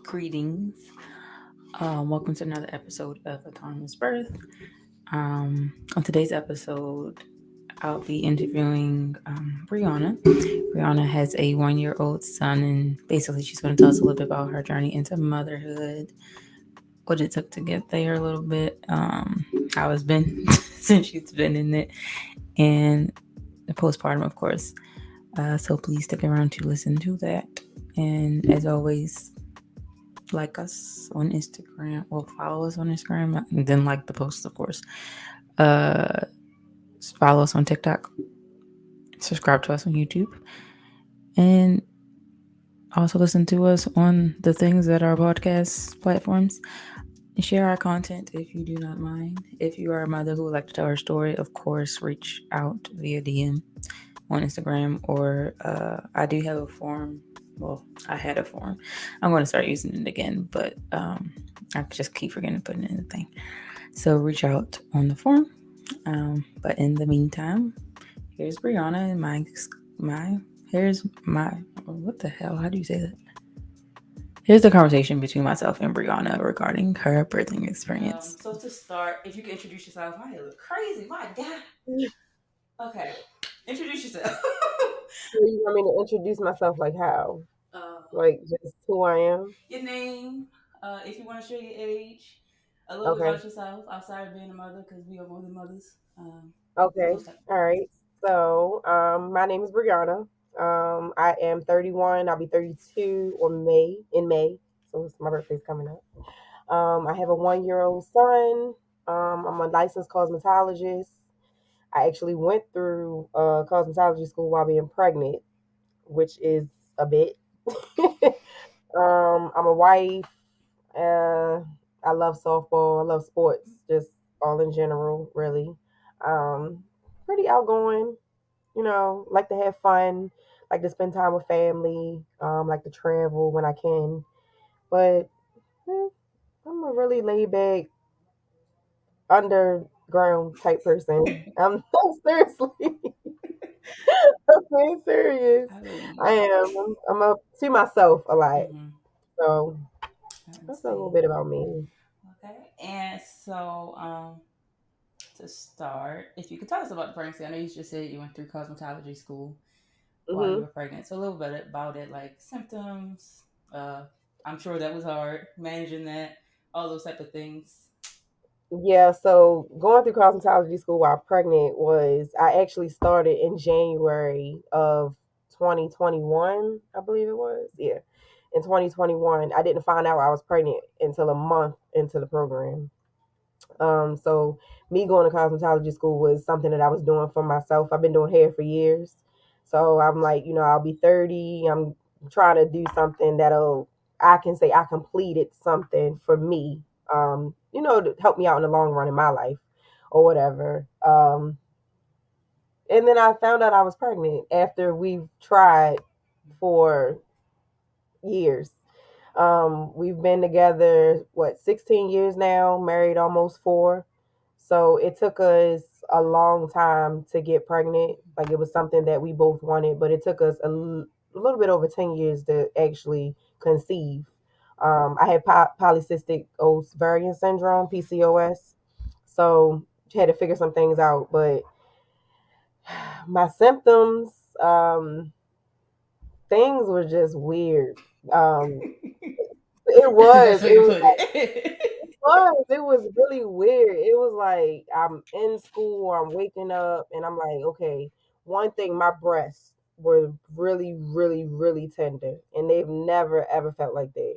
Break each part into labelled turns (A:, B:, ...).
A: Greetings. Welcome to another episode of Autonomous Birth. On today's episode, I'll be interviewing Breanna. Breanna has a 1-year-old son, and basically, she's going to tell us a little bit about her journey into motherhood, what it took to get there a little bit, how it's been since she's been in it, and the postpartum, of course. So please stick around to listen to that. And as always, like us on Instagram, or follow us on Instagram, and then like the post, of course. Uh, Follow us on TikTok, subscribe to us on YouTube, and also listen to us on the things that are podcast platforms. Share our content if you do not mind. If you are a mother who would like to tell her story, of course, reach out via DM on Instagram, or I do have a form. Well, I had a form. I'm going to start using it again, but I just keep forgetting to put it in the thing. So reach out on the form. But in the meantime, here's Breanna and here's my what the hell? How do you say that? Here's the conversation between myself and Breanna regarding her birthing experience. So to start, if you could introduce yourself, my hair look crazy. My God. Okay, introduce yourself.
B: So you want me to introduce myself like how?
A: uh,
B: Like just who I am?
A: your name, if you want to share your age, a little bit
B: Okay.
A: about yourself outside of being a mother, because we are more than mothers.
B: Okay.
A: Those type of
B: All
A: things.
B: right. So, my name is Breanna. I am 31. I'll be 32 on in May. So my birthday's coming up. I have a 1-year-old son. I'm a licensed cosmetologist. I actually went through cosmetology school while being pregnant, which is a bit. I'm a wife. Uh, I love softball. I love sports, just all in general, really. Um, Pretty outgoing, like to have fun, like to spend time with family, like to travel when I can. But eh, I'm a really laid back, underground type person. I'm seriously, I'm being serious. I
A: Oh,
B: am. I'm up to myself a lot.
A: mm-hmm.
B: So
A: I
B: that's a little
A: understand.
B: bit about me.
A: Okay, and so to start, if you could tell us about the pregnancy. I know you just said you went through cosmetology school while you
B: hmm
A: were pregnant. So a little bit about it, like symptoms. Uh, I'm sure that was hard managing that, all those type of things.
B: Yeah, so going through cosmetology school while pregnant I actually started in January of 2021, I believe it was. Yeah. In 2021, I didn't find out I was pregnant until a month into the program. So me going to cosmetology school was something that I was doing for myself. I've been doing hair for years. So I'm like, I'll be 30. I'm trying to do something I can say I completed something for me, to help me out in the long run in my life or whatever. And then I found out I was pregnant after we've tried for years. We've been together, 16 years now, married almost 4. So it took us a long time to get pregnant. Like it was something that we both wanted, but it took us a little bit over 10 years to actually conceive. I had polycystic ovarian syndrome, PCOS. So had to figure some things out, but my symptoms, things were just weird. Um, it
A: That's
B: was.
A: how you put it.
B: It was really weird. It was like I'm in school, I'm waking up, and I'm like, okay, one thing, my breasts were really, really, really tender, and they've never ever felt like that.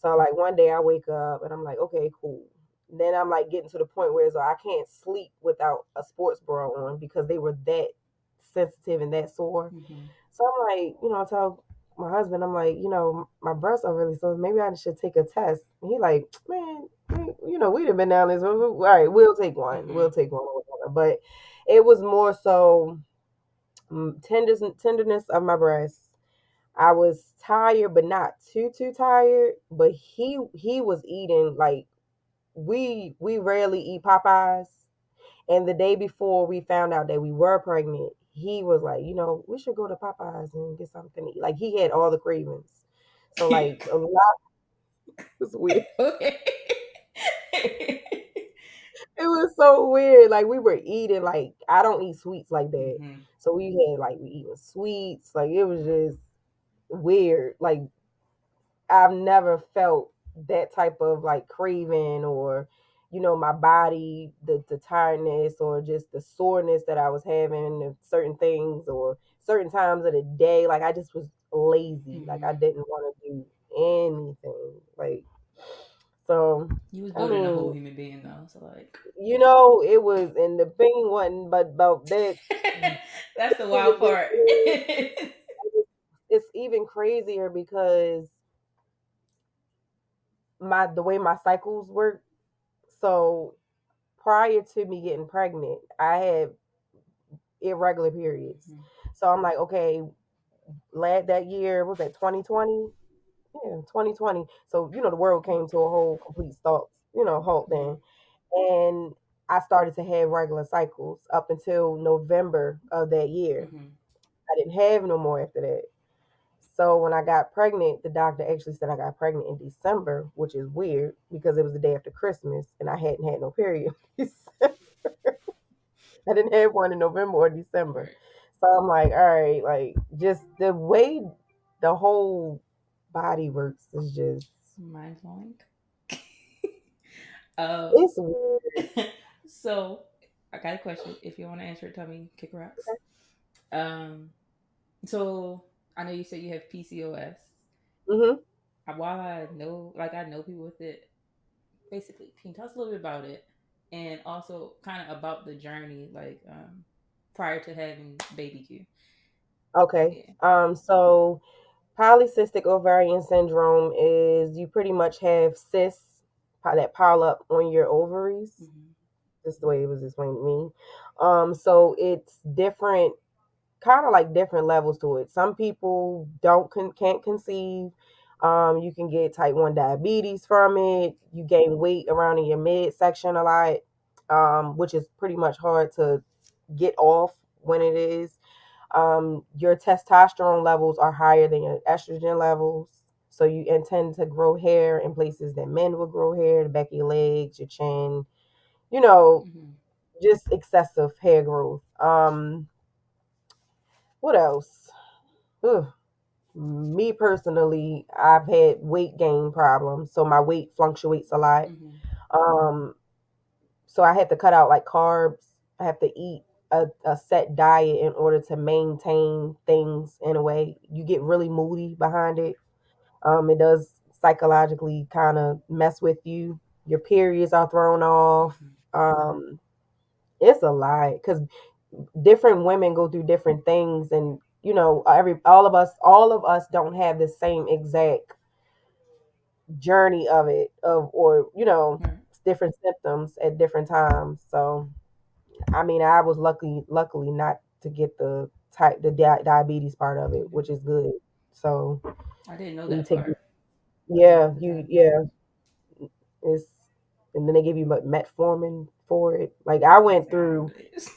B: So like one day I wake up and I'm like, okay, cool. Then I'm like getting to the point where I can't sleep without a sports bra on because they were that sensitive and that sore.
A: Mm-hmm.
B: So I'm like, I tell my husband, I'm like, my breasts are really sore. Maybe I should take a test. And he like, man, we'd have been down this. All right, we'll take one.
A: Mm-hmm.
B: We'll take one or whatever. But it was more so tenderness of my breasts. I was tired, but not too tired. But he was eating like we rarely eat Popeyes. And the day before we found out that we were pregnant, he was like, we should go to Popeyes and get something to eat. Like he had all the cravings. So like a lot. It's weird.
A: Okay.
B: It was so weird. Like we were eating like I don't eat sweets like that.
A: Mm-hmm.
B: So we had like we eating sweets. Like it was just weird. Like I've never felt that type of like craving or my body, the tiredness or just the soreness that I was having of certain things or certain times of the day. Like I just was lazy. Like I
A: Mm-hmm.
B: didn't want to do anything. Like so
A: You was
B: I
A: building a whole
B: mean,
A: human being though, so like
B: it was and the thing wasn't but about that
A: that's the wild
B: even this
A: part.
B: it's even crazier because the way my cycles work. So prior to me getting pregnant, I had irregular periods.
A: Mhm.
B: So I'm like, okay, that year was that 2020? Yeah, 2020. So the world came to a whole complete stop, halt
A: Mhm.
B: then, and I started to have regular cycles up until November of that year.
A: Mhm.
B: I didn't have no more after that. So when I got pregnant, the doctor actually said I got pregnant in December, which is weird because it was the day after Christmas and I hadn't had no period. I didn't have one in November or December.
A: Right.
B: So I'm like, all right, like just the way the whole body works is just
A: Mind blowing. um.
B: it's weird.
A: So I got a question. If you want to answer it, tell me. Kick rocks. Um. So I know you said you have PCOS.
B: Hmm.
A: While I know people with it, basically, can you tell us a little bit about it, and also kind of about the journey, like prior to having baby Q?
B: Okay.
A: Yeah.
B: So polycystic ovarian syndrome is you pretty much have cysts that pile up on your ovaries.
A: Mm-hmm.
B: Just the way it was explained to me. So it's different, kind of like different levels to it. Some people can't conceive. You can get type 1 diabetes from it. You gain weight around in your midsection a lot, which is pretty much hard to get off when it is. Your testosterone levels are higher than your estrogen levels. So you intend to grow hair in places that men would grow hair, the back of your legs, your chin, you know,
A: Mm-hmm.
B: just excessive hair growth. What else? Ugh. Me personally, I've had weight gain problems, so my weight fluctuates a lot.
A: Mm-hmm.
B: Um, so I have to cut out like carbs. I have to eat a set diet in order to maintain things in a way. You get really moody behind it. It does psychologically kind of mess with you. Your periods are thrown off.
A: Mm-hmm.
B: Um, it's a lot because different women go through different things, and all of us don't have the same exact journey of it of or
A: Right.
B: different symptoms at different times. So I mean, I was luckily not to get the diabetes part of it, which is good. So
A: I didn't know
B: you
A: that
B: take,
A: part
B: yeah,
A: about the
B: yeah,
A: diabetes.
B: it's and then they give you metformin for it. Like I
A: That's
B: went
A: I don't know
B: through,
A: what it is.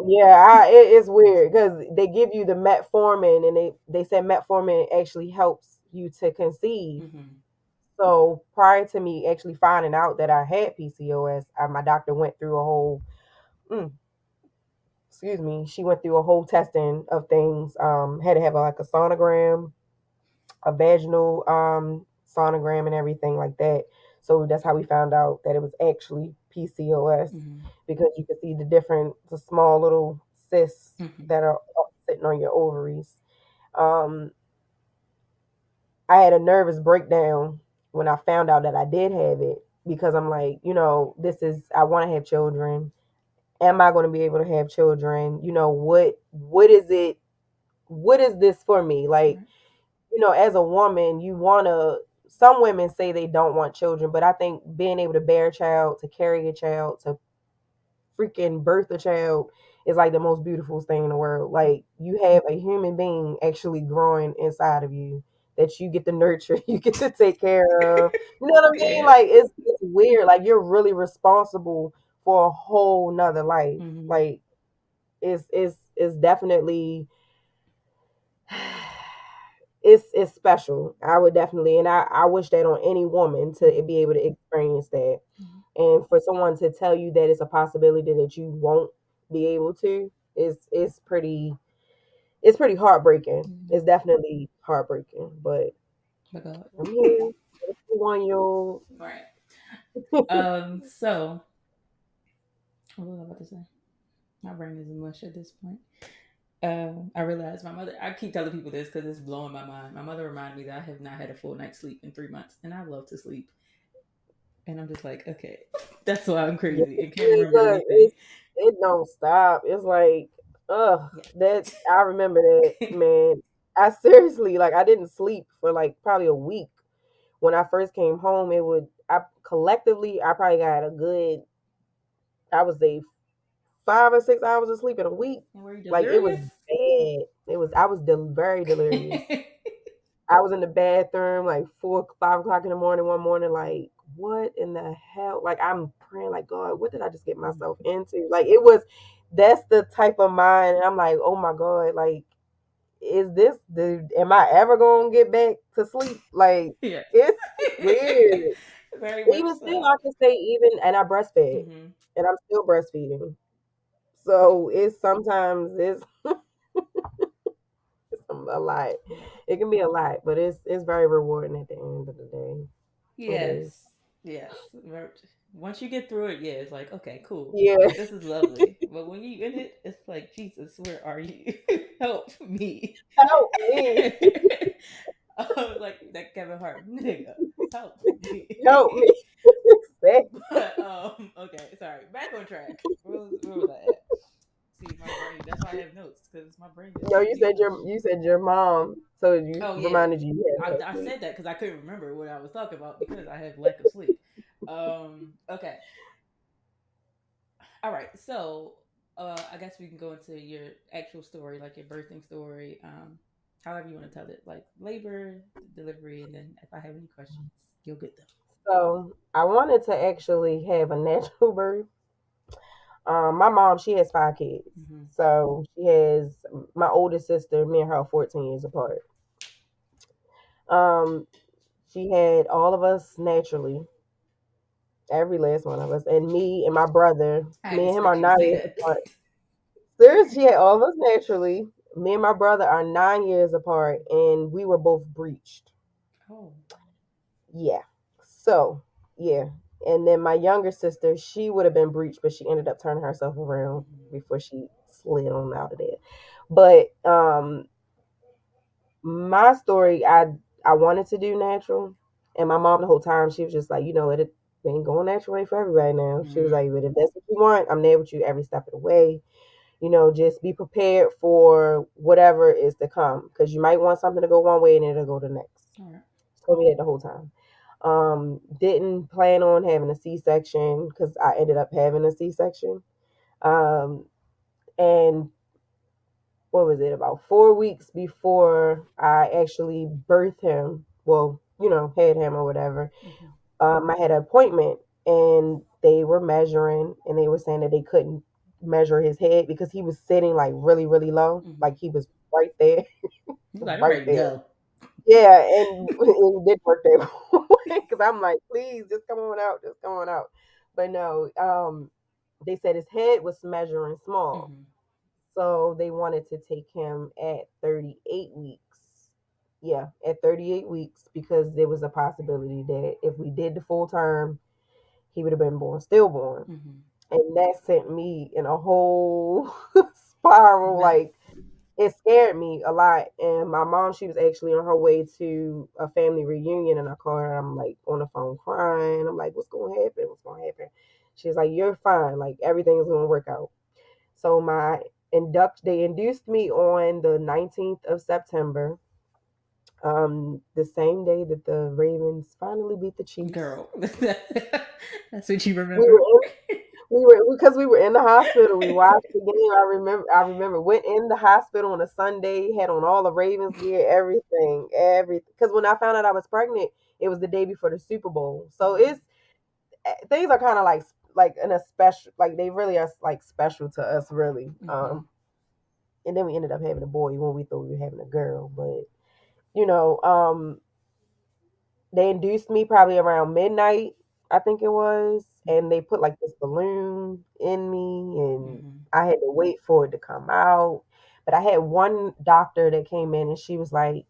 B: yeah, it's weird because they give you the metformin and they said metformin actually helps you to conceive.
A: Mm-hmm.
B: So prior to me actually finding out that I had PCOS, my doctor went through a whole, mm, excuse me, she went through a whole testing of things. Had to have like a sonogram, a vaginal sonogram, and everything like that. So that's how we found out that it was actually PCOS
A: Mm-hmm.
B: because you could see the small little cysts
A: Mm-hmm.
B: that are sitting on your ovaries. Um, I had a nervous breakdown when I found out that I did have it because I'm like, I want to have children. Am I going to be able to have children? What is it? What is this for me? Like,
A: Right.
B: as a woman, you want to, some women say they don't want children, but I think being able to bear a child, to carry a child, to freaking birth a child is like the most beautiful thing in the world. Like you have a human being actually growing inside of you that you get to nurture, you get to take care of. You know what I mean?
A: Yeah.
B: Like it's weird. Like you're really responsible for a whole nother life.
A: Mm-hmm.
B: Like it's definitely it's special. I would definitely, and I wish that on any woman to
A: Mhm.
B: be able to experience that.
A: Mhm.
B: And for someone to tell you that it's a possibility that you won't be able to it's pretty heartbreaking.
A: Mhm.
B: It's definitely heartbreaking. But
A: My God.
B: I'm here. 1 year old.
A: Right. So what was I about to say? My brain is mush at this point. I realized my mother. I keep telling people this because it's blowing my mind. My mother reminded me that I have not had a full night's sleep in 3 months, and I love to sleep. And I'm just like, okay, that's why I'm
B: Yeah,
A: crazy and can't
B: see,
A: remember
B: look,
A: anything.
B: it don't stop. It's like, ugh,
A: Yeah.
B: that I remember that, man. I seriously, like, I didn't sleep for like probably a week. When I first came home, I collectively, I probably got a good, I would say 5 or 6 hours of sleep in a week.
A: And were you
B: Like, it was
A: delirious?
B: bad. I was very delirious. I was in the bathroom like 4, 5 o'clock in the morning one morning, like, what in the hell? Like, I'm praying, like, God, what did I just get myself into? Like, that's the type of mind. And I'm like, oh my God, like, am I ever going to get back to sleep? Like,
A: Yes.
B: it's weird.
A: Very much
B: Even still,
A: so.
B: I can say, and I breastfed,
A: Hmm.
B: and I'm still breastfeeding. So it's sometimes it's a lot.
A: Yeah.
B: It can be a lot, but it's very rewarding at the end of the day. It is.
A: Yes. Yes. Once you get through it, yeah, it's like, okay, cool.
B: Yeah.
A: This is lovely. But when you in it, it's like, Jesus, where are you? Help me.
B: Help me.
A: Like that Kevin Hart nigga. Help me.
B: Help me. Exactly.
A: But okay, sorry. Back on track. Where was I at? See, my brain. That's why I have notes because my brain just
B: No,
A: be mush.
B: you said your mom, so you
A: Oh yeah,
B: reminded you you had no
A: I
B: sleep.
A: said that because I couldn't remember what I was talking about because I have lack of sleep. Okay, all right. So, I guess we can go into your actual story, like your birthing story. However you want to tell it, like labor, delivery, and then if I have any questions, you'll get them.
B: So I wanted to actually have a natural birth. My mom, she has 5 kids.
A: Hmm.
B: So she has my oldest sister. Me and her are 14 years apart. Um, she had all of us naturally, every last one of us, and me and my brother.
A: I didn't
B: Me and him are
A: expect you to
B: nine
A: say
B: years
A: that.
B: apart. Seriously, she had all of us naturally. Me and my brother are 9 years apart, and we were both breached.
A: Oh.
B: Yeah. So, yeah. And then my younger sister, she would have been breached, but she ended up turning herself around
A: Hmm.
B: before she slid on out of there. But my story, I wanted to do natural, and my mom the whole time she was just like, it ain't going natural way for everybody now. She was
A: Hmm.
B: like, but if that's what you want, I'm there with you every step of the way. Just be prepared for whatever is to come because you might want something to go one way and it'll go the next.
A: All right.
B: She told me that the whole time. Didn't plan on having a C-section because I ended up having a C-section. Um, and what was it? About 4 weeks before I actually birthed him, well, had him or whatever,
A: Hmm.
B: I had an appointment and they were measuring and they were saying that they couldn't measure his head because he was sitting like really, really low.
A: Hmm.
B: Like he was right there,
A: You like, all
B: right
A: right,
B: there.
A: go.
B: Yeah, and it did work that way because I'm like, please, just come on out, just come on out. But no, they said his head was measuring small,
A: Hmm.
B: so they wanted to take him at 38 weeks. Yeah, at 38 weeks because there was a possibility that if we did the full term, he would have been born stillborn.
A: Hmm.
B: And that sent me in a whole spiral.
A: Mess.
B: Like, it scared me a lot. And my mom, she was actually on her way to a family reunion in a car. And I'm like on the phone crying. I'm like, what's going to happen? What's going to happen? She's like, you're fine. Like, everything's going to work out. So they induced me on the 19th of September, the same day that the Ravens finally beat the Chiefs.
A: Girl. That's what you
B: We
A: remember.
B: were We were because we were in the hospital. We watched the game. I remember went in the hospital on a Sunday, had on all the Ravens gear, everything. Because when I found out I was pregnant, it was the day before the Super Bowl. So
A: Hmm.
B: it's things are kind of like in a special, like they really are like special to us, really.
A: Hmm.
B: And then we ended up having a boy when we thought we were having a girl, but you know, they induced me probably around midnight, I think it was, and they put like this balloon in me, and
A: Mm-hmm.
B: I had to wait for it to come out. But I had one doctor that came in, and she was like,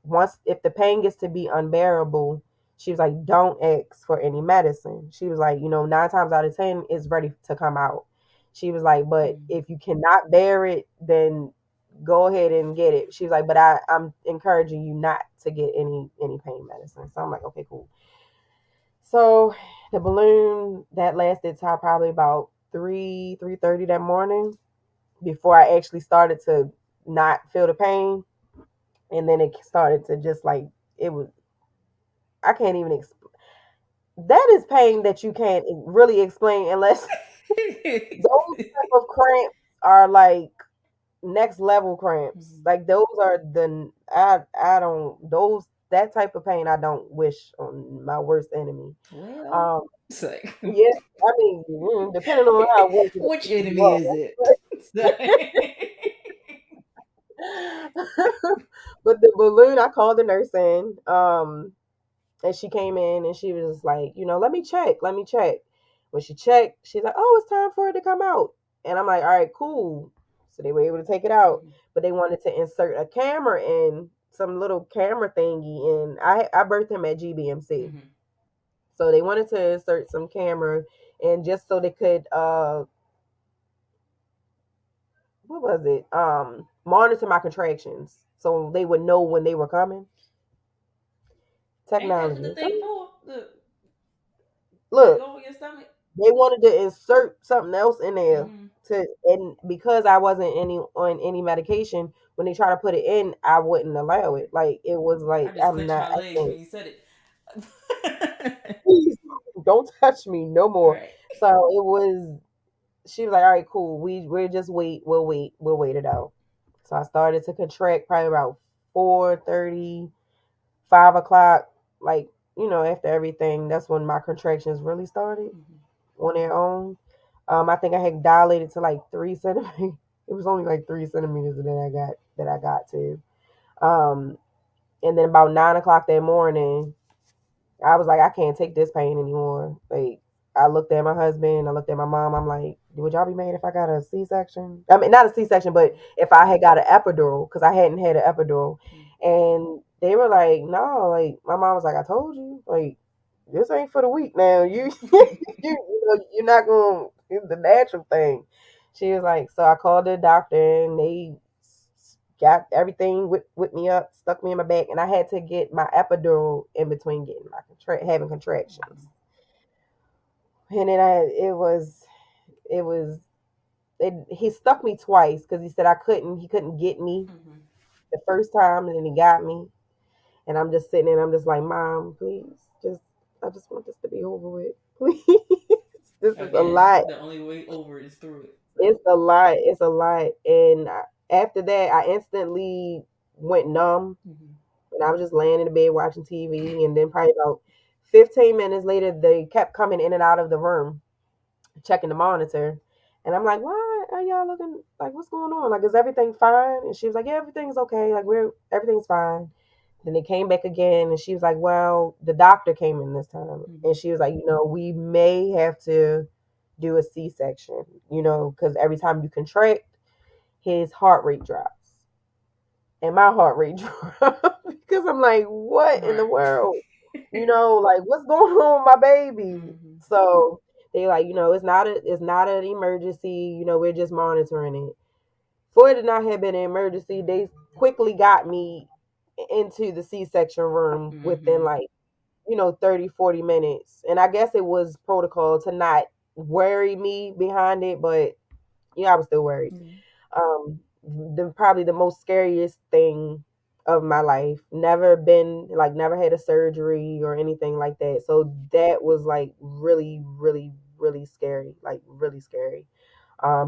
B: once if the pain gets to be unbearable, she was like, don't ask for any medicine. She was like, 9 times out of 10, it's ready to come out. She was like, but
A: Mm-hmm.
B: if you cannot bear it, then go ahead and get it. She's like, but I'm encouraging you not to get any pain medicine. So I'm like, okay, cool. So the balloon that lasted till probably about 3:30 that morning before I actually started to not feel the pain, and then it started to just like it was. I can't even explain. That is pain that you can't really explain unless those type of cramps are like next level cramps.
A: Mm-hmm.
B: Like those are the I don't those that type of pain I don't wish on my worst enemy.
A: Well,
B: Um
A: it's like,
B: yeah, I mean, depending on how it was it
A: which
B: you
A: enemy is it?
B: but the balloon, I called the nurse in, and she came in and she was like, let me check, let me check. When she checked, she's like, oh, it's time for it to come out. And I'm like, all right, cool. So they were able to take it out,
A: Mm-hmm.
B: but they wanted to insert a camera in, some little camera thingy, and I birthed him at GBMC.
A: Mm-hmm.
B: So they wanted to insert some camera, and just so they could what was it? Monitor my contractions so they would know when they were coming.
A: Ain't that what the
B: Technology.
A: thing for? To
B: Look,
A: go in your stomach?
B: they wanted to insert something else in there
A: Mm-hmm.
B: and because I wasn't any on any medication, when they try to put it in, I wouldn't allow
A: Right.
B: it. Like it was
A: I
B: like
A: just
B: I'm
A: clenched
B: not.
A: my
B: I
A: legs
B: can't.
A: when you said it.
B: Please don't touch me no more.
A: Right.
B: So it was. She was like, "All right, cool. We'll just wait. We'll wait. We'll wait it out." So I started to contract probably about 4:30, 5 o'clock. Like after everything, that's when my contractions really started
A: Mm-hmm.
B: on their own. I think I had dilated to like 3 centimeters. It was only like 3 centimeters that I got to. Um, and then about 9 o'clock that morning, I was like, I can't take this pain anymore. Like, I looked at my husband, I looked at my mom. I'm like, would y'all be mad if I got a C-section? I mean, not a C-section, but if I had got an epidural, because I hadn't had an epidural. And they were like, no, like, my mom was like, I told you, like, this ain't for the weak now. You, you're not going to, it's the natural thing. She was like, so I called the doctor and they got everything with me up, stuck me in my back, and I had to get my epidural in between getting my having contractions. And then it was, he stuck me twice because he said he couldn't get me
A: Mm-hmm.
B: the first time, and then he got me, and I'm just sitting there, and I'm just like, Mom, please, I just want this to be over with, please. This is a
A: Again,
B: lot.
A: the only way over is through it. So.
B: It's a lot. It's a lot. And after that, I instantly went numb,
A: Mm-hmm.
B: and I was just laying in the bed watching TV. And then probably about 15 minutes later, they kept coming in and out of the room, checking the monitor. And I'm like, why are y'all looking like what's going on? Like, is everything fine? And she was like, yeah, everything's okay. Like, everything's fine. Then they came back again, and she was like, well, the doctor came in this time,
A: Mm-hmm.
B: and she was like, we may have to do a C-section, because every time you contract, his heart rate drops, and my heart rate dropped because I'm like, what in the
A: Right.
B: world? Like what's going on with my baby?
A: Mm-hmm.
B: So they like, it's not an emergency. We're just monitoring it. For it to not have been an emergency, they quickly got me into the C-section room within
A: Mm-hmm.
B: like 30-40 minutes, and I guess it was protocol to not worry me behind it, but I was still worried.
A: Mm-hmm.
B: The probably the most scariest thing of my life. Never had a surgery or anything like that. So that was like really, really, really scary. Like really scary.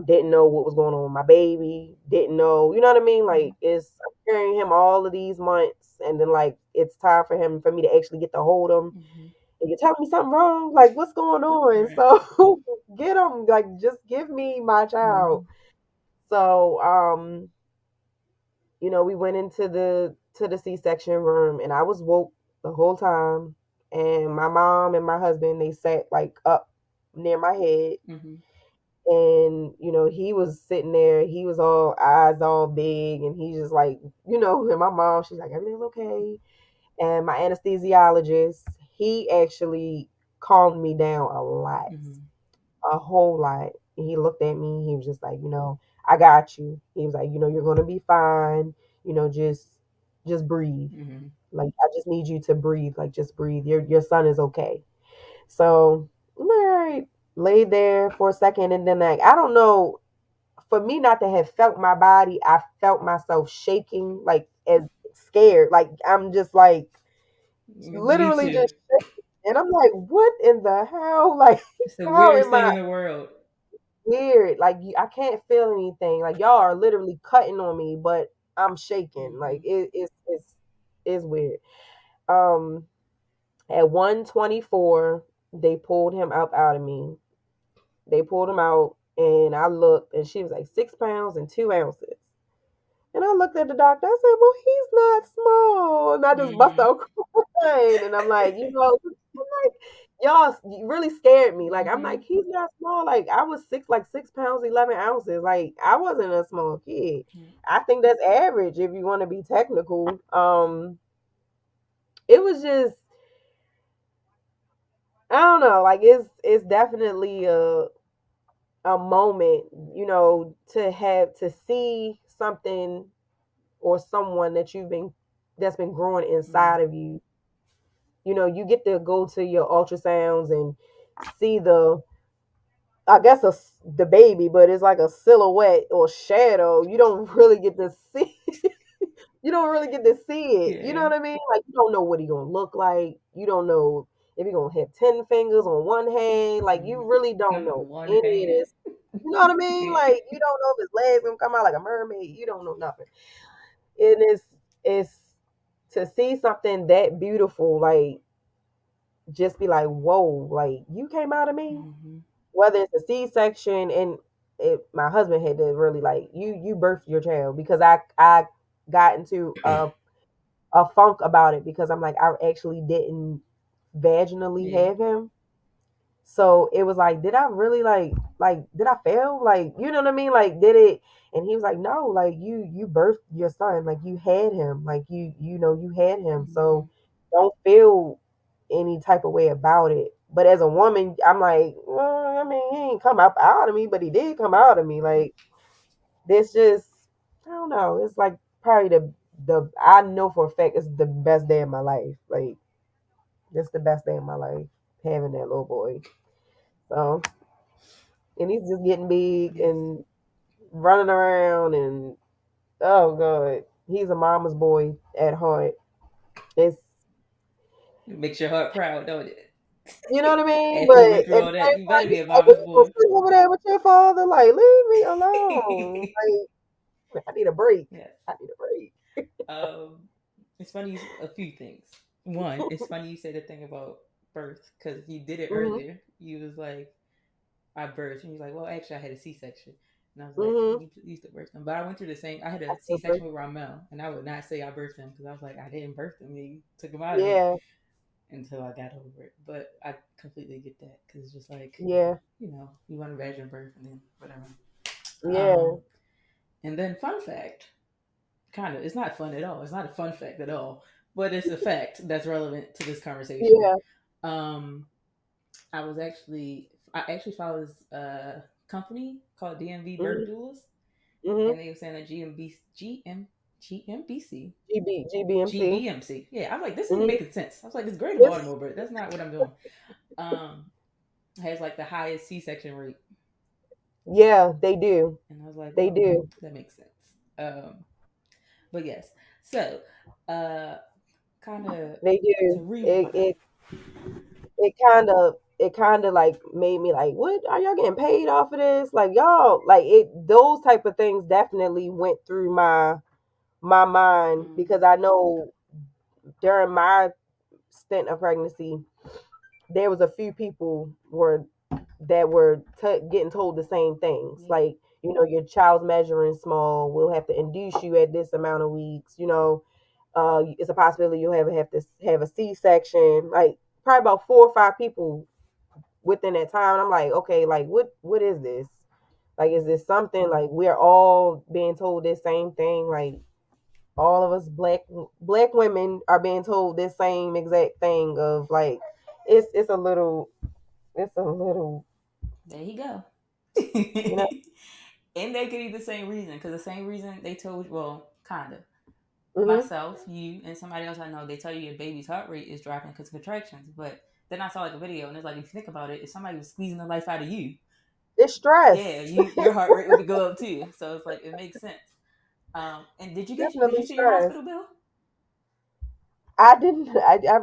B: Didn't know what was going on with my baby. Didn't know, you know what I mean?
A: Mm-hmm.
B: Like I'm carrying him all of these months, and then like it's time for me to actually get to hold him.
A: Mm-hmm.
B: And you're telling me something wrong? Like what's going on?
A: Right.
B: So get him. Like just give me my
A: Mm-hmm.
B: child. So we went into to the C-section room, and I was woke the whole time. And my mom and my husband, they sat like up near my head,
A: Mm-hmm.
B: and he was sitting there. He was all eyes all big, and he just like, and my mom, she's like, everything's okay. And my anesthesiologist, he actually calmed me down a lot,
A: Mm-hmm.
B: a whole lot. And he looked at me. He was just like, I got you. He was like, you're gonna be fine. Just breathe.
A: Mm-hmm.
B: Like, I just need you to breathe. Like, just breathe. Your son is okay. So, all right, laid there for a second, and then like, I don't know. For me not to have felt my body, I felt myself shaking, like as scared. Like, I'm just like
A: Me
B: literally
A: too.
B: just shaking. And I'm like, what in the hell? Like,
A: It's the
B: how
A: weirdest
B: am
A: thing
B: I
A: in the world.
B: weird? Like, I can't feel anything. Like, y'all are literally cutting on me, but I'm shaking.
A: Mm-hmm.
B: Like, it's weird. Um, at 124, they pulled him up out of me. They pulled him out, and I looked, and she was like 6 pounds and 2 ounces. And I looked at the doctor. I said, "Well, he's not small." And I just bust
A: Mm-hmm.
B: out crying. And I'm like, I'm like, y'all really scared me. Like, I'm
A: Mm-hmm.
B: like, he's not small. Like, I was 6 pounds 11 ounces. Like, I wasn't a small kid. I think that's average if you want to be technical. It was just, I don't know. Like, it's definitely a moment, to see something or someone that's been growing
A: Mm-hmm.
B: inside of you. You get to go to your ultrasounds and see I guess the baby, but it's like a silhouette or shadow. You don't really get to see. You don't really get to see it. You know
A: Yeah.
B: what I mean? Like, you don't know what he gonna look like. You don't know if he gonna have 10 fingers on one hand. Like, you really don't
A: Not
B: know
A: one
B: any of
A: hand.
B: this. You know what I mean?
A: Yeah.
B: Like, you don't know if his legs gonna come out like a mermaid. You don't know nothing. And it's to see something that beautiful, like, just be like, whoa, like, you came out of me.
A: Mm-hmm.
B: Whether it's a C-section, and my husband had to really like, you birthed your child, because I got into a funk about it, because I'm like, I actually didn't vaginally
A: Yeah.
B: have him. So it was like, did I really like did I fail? Like, you know what I mean? Like, did it? And he was like, no, like, you birthed your son, like, you had him, like, you had him.
A: Mm-hmm.
B: So don't feel any type of way about it. But as a woman, I'm like, well, I mean, he ain't come up out of me, but he did come out of me. Like, this just, I don't know. It's like probably the I know for a fact it's the best day of my life. Like, it's the best day of my life, having that little boy. So, and he's just getting big
A: Yes.
B: and running around, and oh god, he's a mama's boy at heart. It's,
A: It makes your heart proud, don't it?
B: you know what I mean,
A: After
B: but
A: you
B: at
A: went through
B: the
A: all that,
B: same
A: you
B: time,
A: better be
B: he's
A: a
B: like, "What
A: mama's
B: you gonna
A: boy.
B: sit over there with your father? Like, leave me alone. Like, I need a break.
A: Yes.
B: I need a break."
A: Um, it's funny. A few things. One, it's funny you said the thing about birth because you did it
B: Mhm.
A: earlier. You was like, I birthed, and you're like, well, actually, I had a C-section, and I was like,
B: Mhm.
A: you used to birth them, but I went through the same. I had
B: I
A: a
B: feel
A: C-section
B: great.
A: with Ramel, and I would not say I birthed him because I was like, I didn't birth him. He took him out of me
B: Yeah.
A: until I got over it. But I completely get that because it's just like,
B: Yeah.
A: you want a vaginal birth and then whatever.
B: Yeah.
A: Um, and then fun fact, kind of, it's not fun at all. It's not a fun fact at all, but it's a fact that's relevant to this conversation.
B: Yeah.
A: Um, I actually follow this company called DMV Birth
B: Mhm.
A: Doulas,
B: Mhm.
A: and they were saying that GMBC,
B: GBMC.
A: GBMC. Yeah, I was like, this isn't
B: Mhm.
A: making sense. I was like, it's great in
B: It's,
A: Baltimore, but that's not what I'm doing. Um, has like the highest C-section rate,
B: yeah, they do.
A: and I was like,
B: They
A: well,
B: do.
A: that makes sense. But yes, so uh, kind of
B: They
A: to
B: do. It
A: rewind.
B: it it kind of like made me like, what, are y'all getting paid off of this? Like, y'all, like, it, those type of things definitely went through my mind,
A: Mm,
B: because I know during my stint of pregnancy, there was a few people that were getting told the same things.
A: yeah.
B: Like, your child's measuring small. We'll have to induce you at this amount of weeks. It's a possibility you'll have to have a C-section. Like probably about 4 or 5 people within that time. I'm like, okay, like what is this? Like, is this something like we're all being told this same thing? Like all of us black women are being told this same exact thing of like it's a little it's a little
A: There you go.
B: you know.
A: And they give you the same reason, because the same reason they told you, well, kind of.
B: Hmm.
A: Myself, you, and somebody else I know, they tell you your baby's heart rate is dropping because of contractions. But then I saw like a video, and it's like, if you think about it, if somebody was squeezing the life out of you,
B: It's
A: yeah,
B: stress.
A: your heart rate would go up too. So it's like, it makes sense. And did
B: Definitely
A: you see your
B: stress.
A: hospital bill?
B: I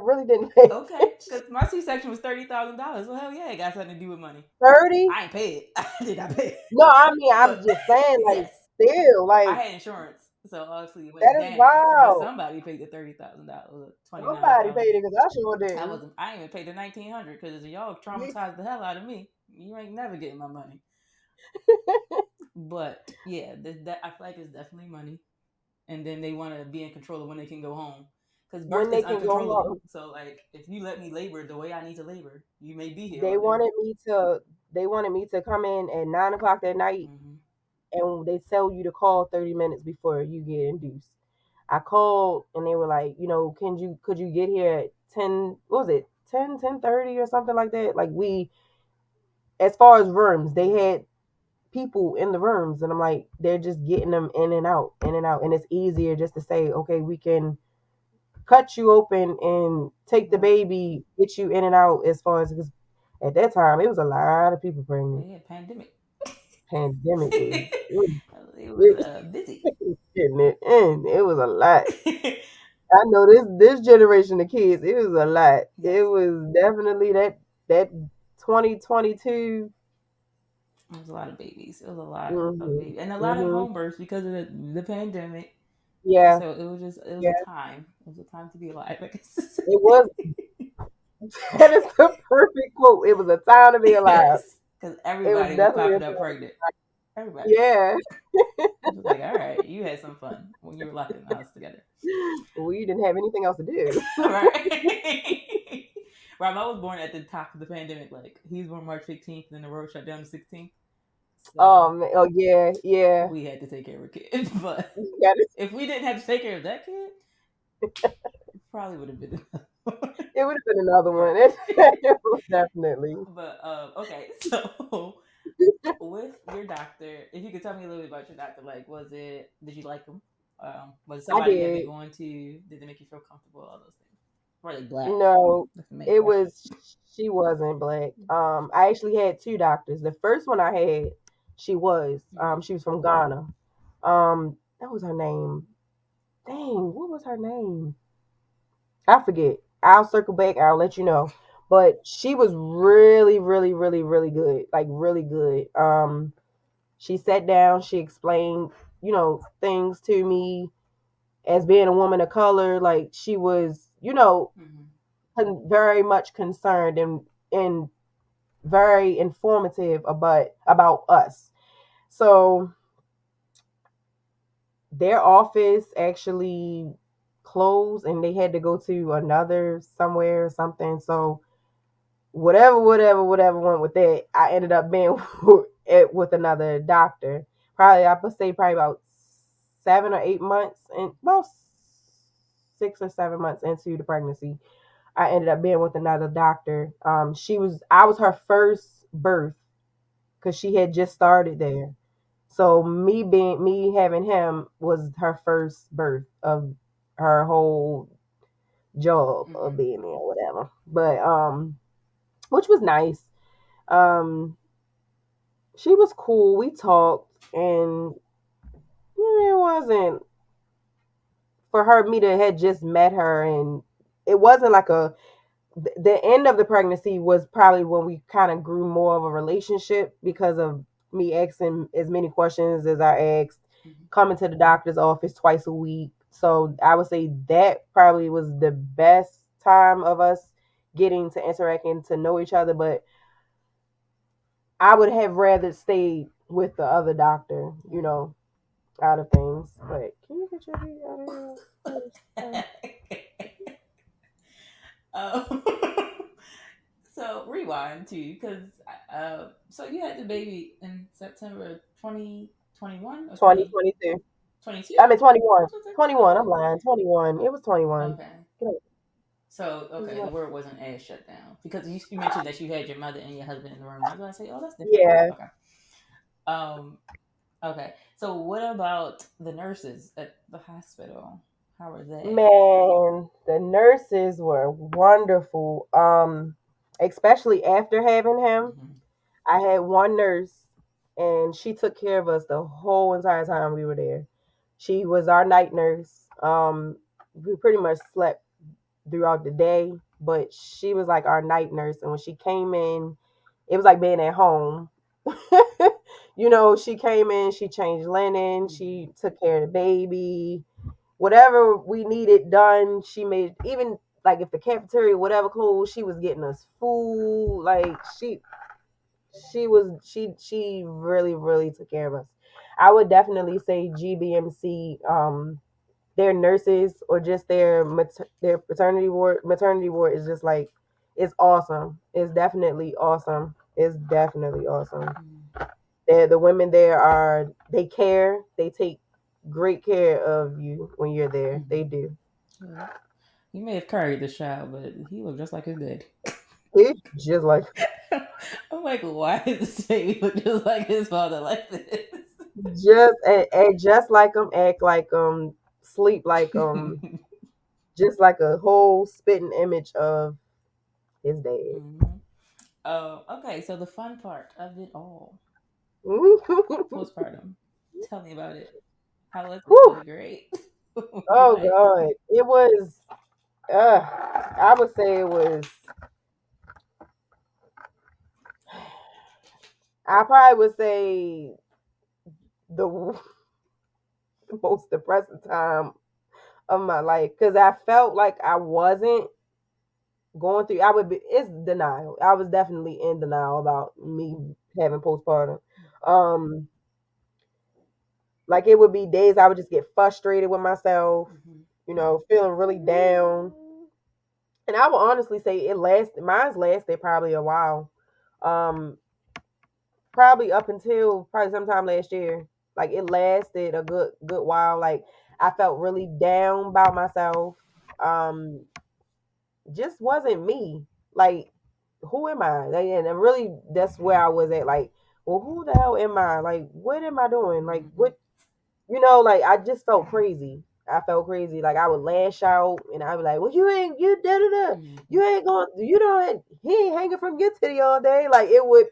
B: really didn't pay
A: Okay,
B: attention.
A: because my C section was $30,000. Well, hell yeah, it got something to do with money.
B: 30.
A: I ain't paid it. I did not pay it,
B: No, I mean I'm
A: but
B: just saying like
A: yes,
B: still
A: I
B: like
A: had insurance, so obviously it
B: that
A: went
B: is
A: down. But
B: wild.
A: somebody paid the $30,000,
B: Somebody
A: 29,000.
B: paid it because I sure
A: I
B: didn't.
A: wasn't. I ain't even paid the 1,900 because y'all traumatized the hell out of me. You ain't never getting my money. But yeah, that I feel like it's definitely money. And then they want to be in control of when they can go home, because birth
B: When
A: is
B: they can go
A: uncontrollable.
B: home,
A: So like, if you let me labor the way I need to labor, you may be here
B: they
A: all day.
B: wanted me to they wanted me to come in at 9 o'clock that night,
A: Mm-hmm.
B: and they tell you to call 30 minutes before you get induced. I called and they were like, could you get here at 10, what was it, 10:30 or something like that? Like we, as far as rooms, they had people in the rooms, and I'm like, they're just getting them in and out, in and out. And it's easier just to say, okay, we can cut you open and take the
A: Right.
B: baby, get you in and out as far as, because at that time it was a lot of people
A: Oh
B: pregnant.
A: yeah, pandemic.
B: Pandemic was
A: It was
B: it,
A: busy.
B: getting it in. It was a lot. I know this generation of kids, it was a lot.
A: Yes,
B: It was definitely that 2022.
A: it was a lot of babies. It was a lot of
B: Mhm.
A: babies, and a lot of
B: Mhm.
A: home births because of the pandemic.
B: Yeah.
A: So it was a
B: Yeah.
A: time. It was a time to be alive, I guess.
B: It was. That is the perfect quote. It was a time to be alive.
A: Yes, because
B: It was
A: everybody was
B: definitely a
A: popping up
B: time.
A: pregnant. Everybody.
B: Yeah.
A: It was like, all right, you had some fun when you were locked in the house together.
B: We didn't have anything else to do.
A: Right. Rob, I was born at the top of the pandemic. Like, he was born March 15th, and then the road shut down the 16th. So
B: Man. Oh yeah, yeah.
A: we had to take care of a kid. But
B: Yeah,
A: if we didn't have to take care of that kid, it probably would have been another one.
B: it would have been another
A: Right.
B: one. It was definitely.
A: But okay, so with your doctor, if you could tell me a little bit about your doctor, like, did you like him? Was it
B: I
A: somebody you had been
B: did.
A: going to? Did they make you feel comfortable? All those things. Were they black?
B: No,
A: That's the main
B: it
A: question.
B: was she wasn't black. I actually had two doctors. The first one I had,
A: Mm-hmm.
B: she was from Ghana. That was her name. Dang, what was her name? I forget. I'll circle back. I'll let you know. But she was really, really, really, really good. Like really good. She sat down. She explained, things to me as being a woman of color. Like she was,
A: Mm-hmm.
B: very much concerned and very informative about us. So their office actually closed, and they had to go to another somewhere or something. So whatever went with that, I ended up being with another doctor. Probably I would say probably about 7 or 8 months, and about 6 or 7 months into the pregnancy, I ended up being with another doctor. I was her first birth because she had just started there. So me having him was her first birth of her whole job of
A: Mm-hmm.
B: being there, or whatever. But which was nice. Um, she was cool. We talked, and it wasn't for her me to had just met her, and it wasn't like the end of the pregnancy was probably when we kind of grew more of a relationship because of me asking as many questions as I asked,
A: Mm-hmm.
B: coming to the doctor's office twice a week. So I would say that probably was the best time of us getting to interact and to know each other. But I would have rather stayed with the other doctor,
A: Right.
B: out of things. But can you get your feet out of here?
A: Um, so rewind too, because so you had the baby in September 2021 or
B: 2022.
A: 2022?
B: I mean 21.
A: Which was it?
B: 21. I'm
A: Okay.
B: lying. 21. It was 21.
A: Okay.
B: Get up.
A: So
B: This is
A: okay, the
B: what-
A: world wasn't as shut down because you mentioned that you had your mother and your husband in the room. I was going to say, oh, that's different.
B: Yeah,
A: Okay. Um. Okay. So what about the nurses at the hospital? How were they?
B: man, the nurses were wonderful. Especially after having him,
A: Hmm.
B: I had one nurse, and she took care of us the whole entire time we were there. She was our night nurse. We pretty much slept throughout the day, but she was like our night nurse. And when she came in, it was like being at home. She came in, she changed linen,
A: Hmm.
B: she took care of the baby, whatever we needed done. She made, even like if the cafeteria, whatever closed, she was getting us food. Like she really really took care of us. I would definitely say GBMC, their nurses or just their maternity ward is just like, it's awesome. It's definitely awesome. It's definitely awesome. The women there are, they care. They take great care of you when you're there. They
A: Hmm.
B: do.
A: Yeah. He may have carried the child, but he looked just like his dad.
B: It's just like,
A: I'm like, why does this baby look just like his father like this?
B: act just like them, act like them, sleep like them, just like a whole spitting image of his dad.
A: Hmm. Okay, so the fun part of it all, postpartum. Tell me about it. How was it? Was
B: Whew.
A: it great?
B: Oh
A: Like,
B: God, it was. Uh, I would say it was. I probably would say the most depressing time of my life, because I felt like I wasn't going through. I would be. It's denial. I was definitely in denial about me having postpartum. Um, like it would be days I would just get frustrated with myself.
A: mm-hmm,
B: Feeling really down. And I will honestly say it lasted. Mine's lasted probably a while. Um, Probably up until probably sometime last year. Like it lasted a good while. Like I felt really down about myself. Um, just wasn't me. Like, who am I? Like, and really, that's where I was at. Like, well, who the hell am I? Like, what am I doing? Like,
A: mm-hmm,
B: what? Like I just felt crazy. I felt crazy. Like I would lash out, and I'd be like, "Well, you da da da,
A: mm-hmm.
B: you ain't going, he ain't hanging from your titty all day." Like it would.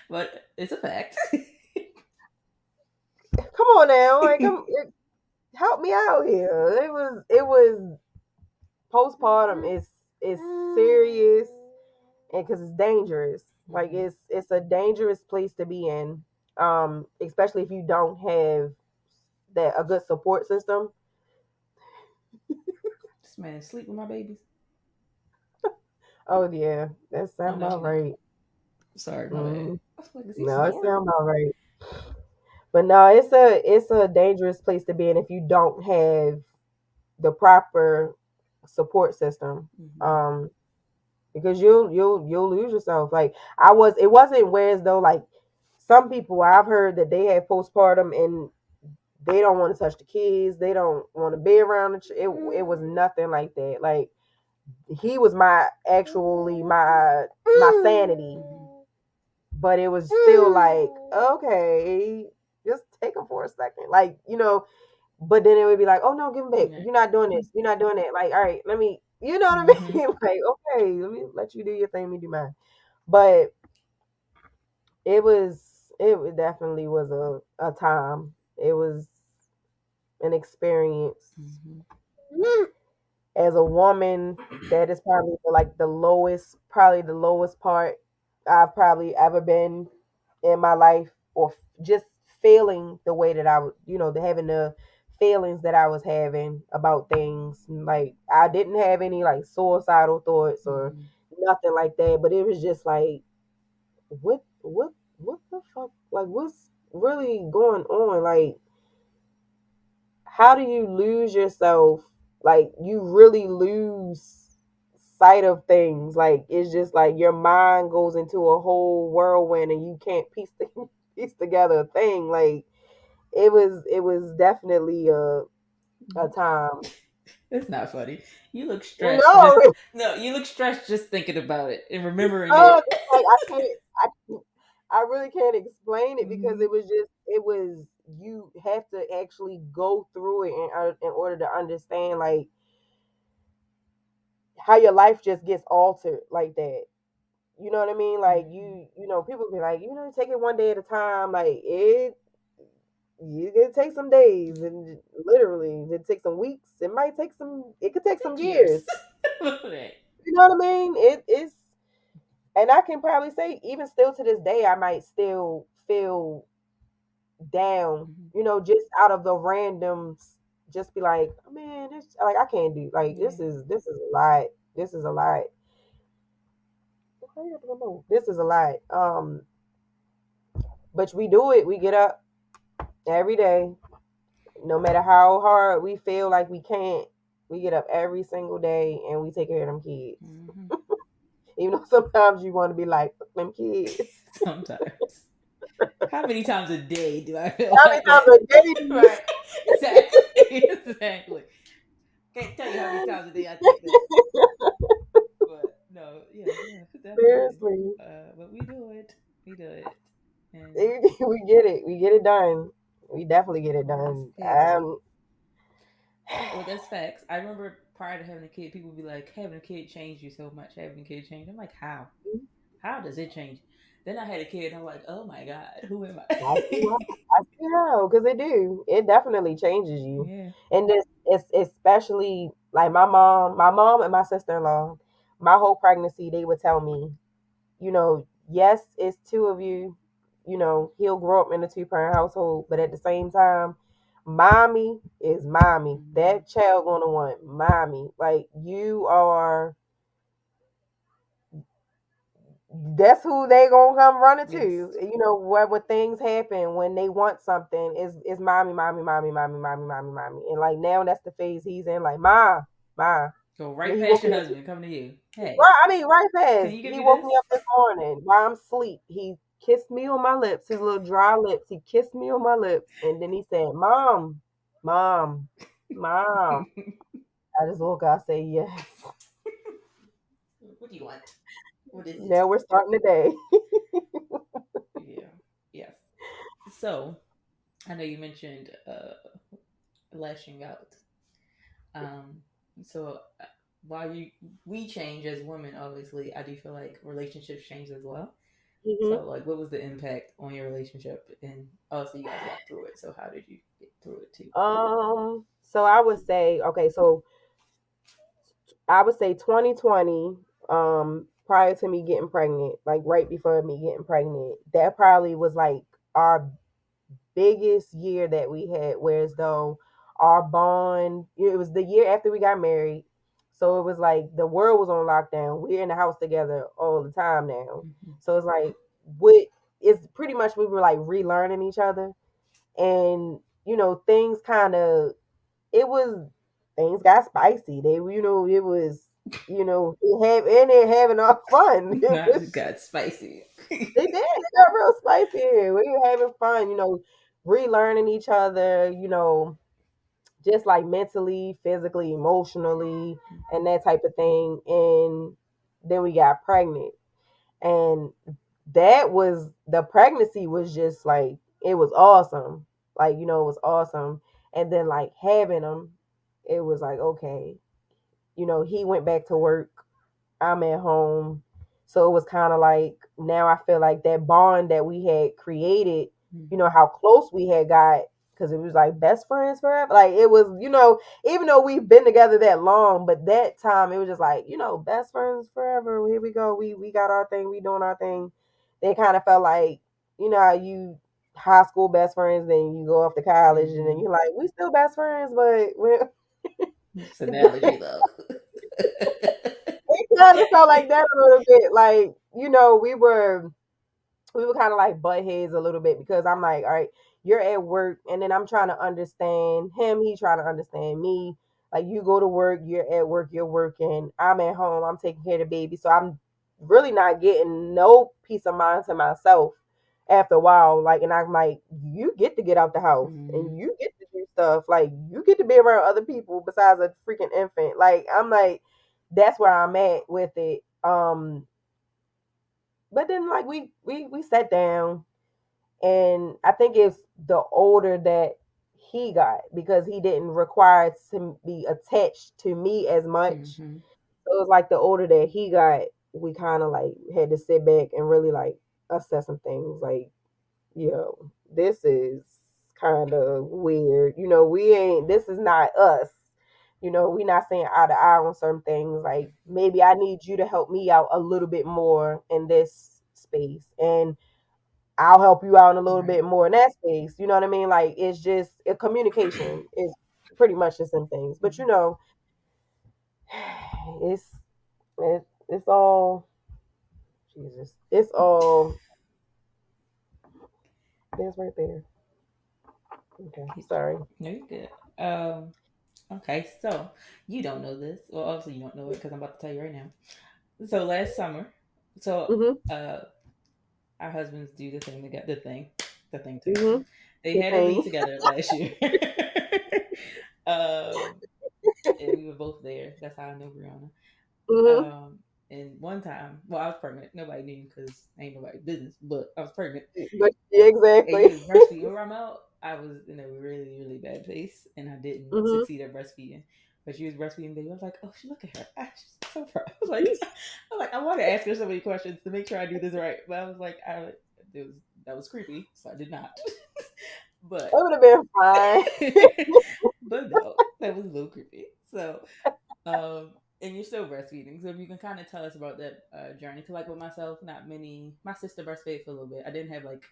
A: But it's a fact.
B: Come on now, like help me out here. It was postpartum is serious, and because it's dangerous. Like
A: Hmm.
B: it's a dangerous place to be in, especially if you don't have that a good support system.
A: This man sleep with my babies.
B: Oh yeah, that
A: Oh
B: sound
A: no,
B: about
A: she not.
B: right.
A: Sorry, my bad.
B: Mm,
A: I was like, is he
B: no, it
A: snoring?
B: sound about right. But no, it's a dangerous place to be in if you don't have the proper support system.
A: Hmm.
B: Um, because you'll lose yourself. Like it wasn't where as though like some people I've heard that they have postpartum and they don't want to touch the kids, they don't want to be around it was nothing like that. Like he was my sanity,
A: Hmm.
B: but it was still like, okay, just take him for a second, like but then it would be like, oh no, give him back,
A: Yeah.
B: you're not doing this, you're not doing that, like, all right, let me, you know what I
A: Hmm.
B: mean? Like, okay, let me let you do your thing, me do mine. But it definitely was a time. It was an experience.
A: Hmm.
B: As a woman, that is probably the lowest part I've probably ever been in my life, or just feeling the way that I would, having the feelings that I was having about things. Like I didn't have any like suicidal thoughts or
A: Hmm.
B: nothing like that, but it was just like, what the fuck? Like what's really going on? Like how do you lose yourself like you really lose sight of things. Like it's just like your mind goes into a whole whirlwind and you can't piece together a thing. Like it was definitely a time.
A: It's not funny. You look stressed. Just
B: No,
A: no, you look stressed just thinking about it and remembering
B: oh,
A: it.
B: it's like I really can't explain it because
A: Hmm.
B: it was you have to actually go through it in order to understand like how your life just gets altered like that. You know what I mean? Like
A: Hmm.
B: people be like, take it one day at a time. Like you can take some days and literally it take some weeks. It could take some
A: Take years.
B: years. You know what I mean? It's and I can probably say even still to this day I might still feel down,
A: Mhm.
B: just out of the random, just be like, oh, man, this like I can't do like
A: Yeah.
B: this is a lot. This is a lot. This is a lot. But we do it. We get up every day, no matter how hard we feel like we can't. We get up every single day and we take care of them kids.
A: Hmm.
B: Even though sometimes you want to be like, fuck them kids.
A: Sometimes. How many times a day do I feel
B: How many
A: like that?
B: times a day do you
A: Right. Exactly. Exactly. Can't tell you how many times a day I think that. But no, yeah, yeah, definitely.
B: seriously?
A: But we do it. We do it. And
B: We get it. We get it done. We definitely get it
A: well, that's
B: done.
A: good though. Well, that's facts. I remember prior to having a kid, people would be like, having a kid changed you so much. Having a kid changed. I'm like, how? How does it change? Then I had a kid, and I'm like, oh my God, who am
B: I see
A: I?
B: how. I see how, because it do. It definitely changes you,
A: Yeah.
B: and this it's especially like my mom and my sister in law. My whole pregnancy, they would tell me, yes, it's two of you. He'll grow up in a two-parent household, but at the same time, mommy is mommy.
A: Hmm.
B: That child gonna want mommy. Like you are. That's who they gonna come running to.
A: Yes.
B: Where when things happen when they want something is mommy, mommy, mommy, mommy, mommy, mommy, mommy, and like now that's the phase he's in. Like ma.
A: Go
B: I mean,
A: right
B: he
A: past
B: woke
A: your
B: me up.
A: husband, coming to you. Hey,
B: Right, I mean, right
A: can
B: fast.
A: you give
B: He
A: me
B: woke
A: this?
B: me up this morning while I'm asleep. He kissed me on my lips, his little dry lips. He kissed me on my lips, and then he said, "Mom, mom, mom." I just woke up. I say yes.
A: What do you want? What is it?
B: Now we're starting the day.
A: Yeah. Yes. So I know you mentioned lashing out. Um, so while we change as women, obviously, I do feel like relationships change as well.
B: hmm
A: So like, what was the impact on your relationship? And also, you guys got through it. So how did you get through it too?
B: So I would say, okay, so I would say 2020, prior to me getting pregnant, like right before me getting pregnant, that probably was like our biggest year that we had, whereas though our bond, it was the year after we got married. So it was like the world was on lockdown. We're in the house together all the time now.
A: Hmm.
B: So it's like what it's pretty much we were like relearning each other. And things kind of it was things got spicy. It was it having our fun. It
A: Not just
B: was
A: got spicy.
B: they did. It got real spicy here. We were having fun, relearning each other, just like mentally, physically, emotionally, and that type of thing. And then we got pregnant. And the pregnancy was just like, it was awesome. Like, it was awesome. And then like having them, it was like, okay, he went back to work. I'm at home. So it was kind of like now I feel like that bond that we had created, how close we had got, because it was like best friends forever. Like it was, even though we've been together that long, but that time it was just like, best friends forever. Here we go. We got our thing. We doing our thing. They kind of felt like, how you high school best friends, then you go off to college, and then
A: Mm-hmm.
B: you're like, we still best friends, but we're
A: It's analogy though.
B: it kind of felt like that a little bit. Like, we were kind of like butt heads a little bit because I'm like, all right, you're at work, and then I'm trying to understand him. He trying to understand me. Like you go to work, you're at work, you're working. I'm at home, I'm taking care of the baby. So I'm really not getting no peace of mind to myself after a while. Like, and I'm like, you get to get out the house
A: Mm-hmm.
B: and you get to do stuff. Like, you get to be around other people besides a freaking infant. Like, I'm like, that's where I'm at with it. But then like we sat down, and I think it's the older that he got because he didn't require to be attached to me as much.
A: Mm-hmm.
B: So it was like the older that he got, we kind of like had to sit back and really like assess some things. Like, yo, this is kind of weird. We ain't. This is not us. We not saying eye to eye on certain things. Like maybe I need you to help me out a little bit more in this space, and I'll help you out in a little
A: Right.
B: bit more in that space. You know what I mean? Like it's just a communication is pretty much the same things. But it's it's all Jesus. It's all it's right there. Okay, sorry.
A: No, you're good. Okay, so you don't know this. Well, obviously you don't know it because I'm about to tell you right now. So last summer, so
B: Mhm.
A: uh, our husbands do the thing together.
B: Mhm.
A: They
B: The
A: had a lead
B: thing.
A: together last year. um, and we were both there. That's how I know Breanna.
B: Mhm.
A: And one time, well, I was pregnant. Nobody knew because ain't nobody business, but I was pregnant.
B: But yeah,
A: And you
B: exactly.
A: was breastfeeding where I'm out. I was in a really, really bad place, and I didn't
B: Mhm.
A: succeed at breastfeeding. But she was breastfeeding baby. I was like, oh, she look at her. She's so proud. I want to ask her so many questions to make sure I do this right. But I was like, it was that was creepy, so I did not.
B: It
A: but
B: would have been fine.
A: but no, that was a little creepy. So and you're still breastfeeding, so if you can kind of tell us about that journey. Cause like with myself, not many. My sister breastfed for a little bit. I didn't have like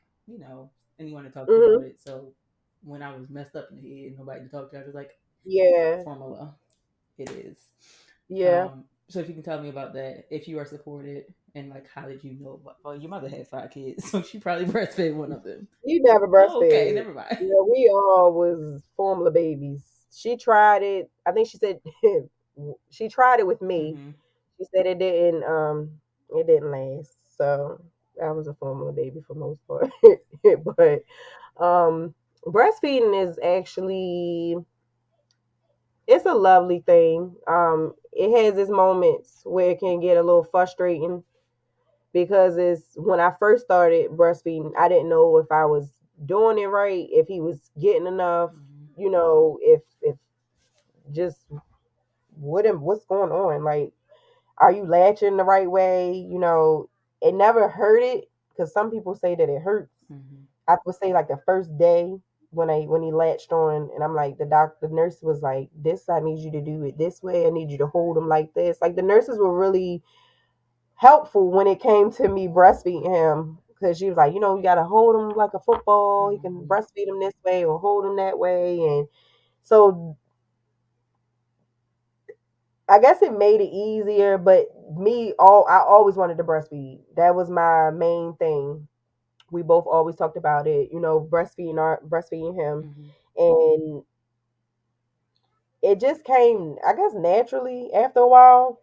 A: anyone to talk to about
B: Mhm.
A: it. So when I was messed up in the head, and nobody to talk to, I was like,
B: Yeah.
A: formula, it is.
B: Yeah.
A: So if you can tell me about that, if you are supported, and like how did you know? Well, your mother had 5 kids, so she probably breastfed one of them.
B: You never
A: Oh, okay,
B: breastfed.
A: never mind.
B: Yeah, we all was formula babies. She tried it. I think she said she tried it with me.
A: Mm-hmm.
B: She said it didn't last. So I was a formula baby for most part. But um breastfeeding is actually it's a lovely thing. It has its moments where it can get a little frustrating because it's when I first started breastfeeding, I didn't know if I was doing it right, if he was getting enough,
A: Mm-hmm.
B: if just what's going on. Like, are you latching the right way? It never hurt it because some people say that it hurts.
A: Mm-hmm.
B: I would say like the first day when he latched on, and I'm like the nurse was like, "This I need you to do it this way. I need you to hold him like this." Like the nurses were really helpful when it came to me breastfeeding him because she was like, you got to hold him like a football. You can
A: Mm-hmm.
B: breastfeed him this way or hold him that way, and so I guess it made it easier. But I always wanted to breastfeed. That was my main thing. We both always talked about it, breastfeeding him,
A: Mm-hmm.
B: and it just came, I guess, naturally after a while.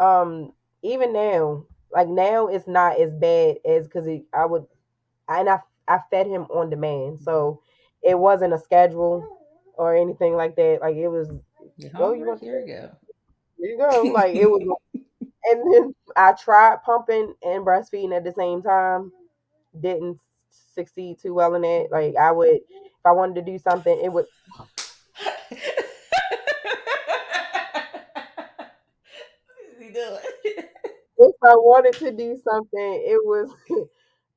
B: Um, Even now, like now, it's not as bad as because I fed him on demand,
A: Mm-hmm.
B: so it wasn't a schedule or anything like that. Like it was,
A: You're
B: go, you
A: hungry?
B: want to
A: Here
B: go?
A: we go.
B: Here you go. Like it was, and then I tried pumping and breastfeeding at the same time. Didn't succeed too well in it.
A: Mm-hmm.
B: Like I would, if I wanted to do something, it would.
A: What is he doing?
B: If I wanted to do something, it was.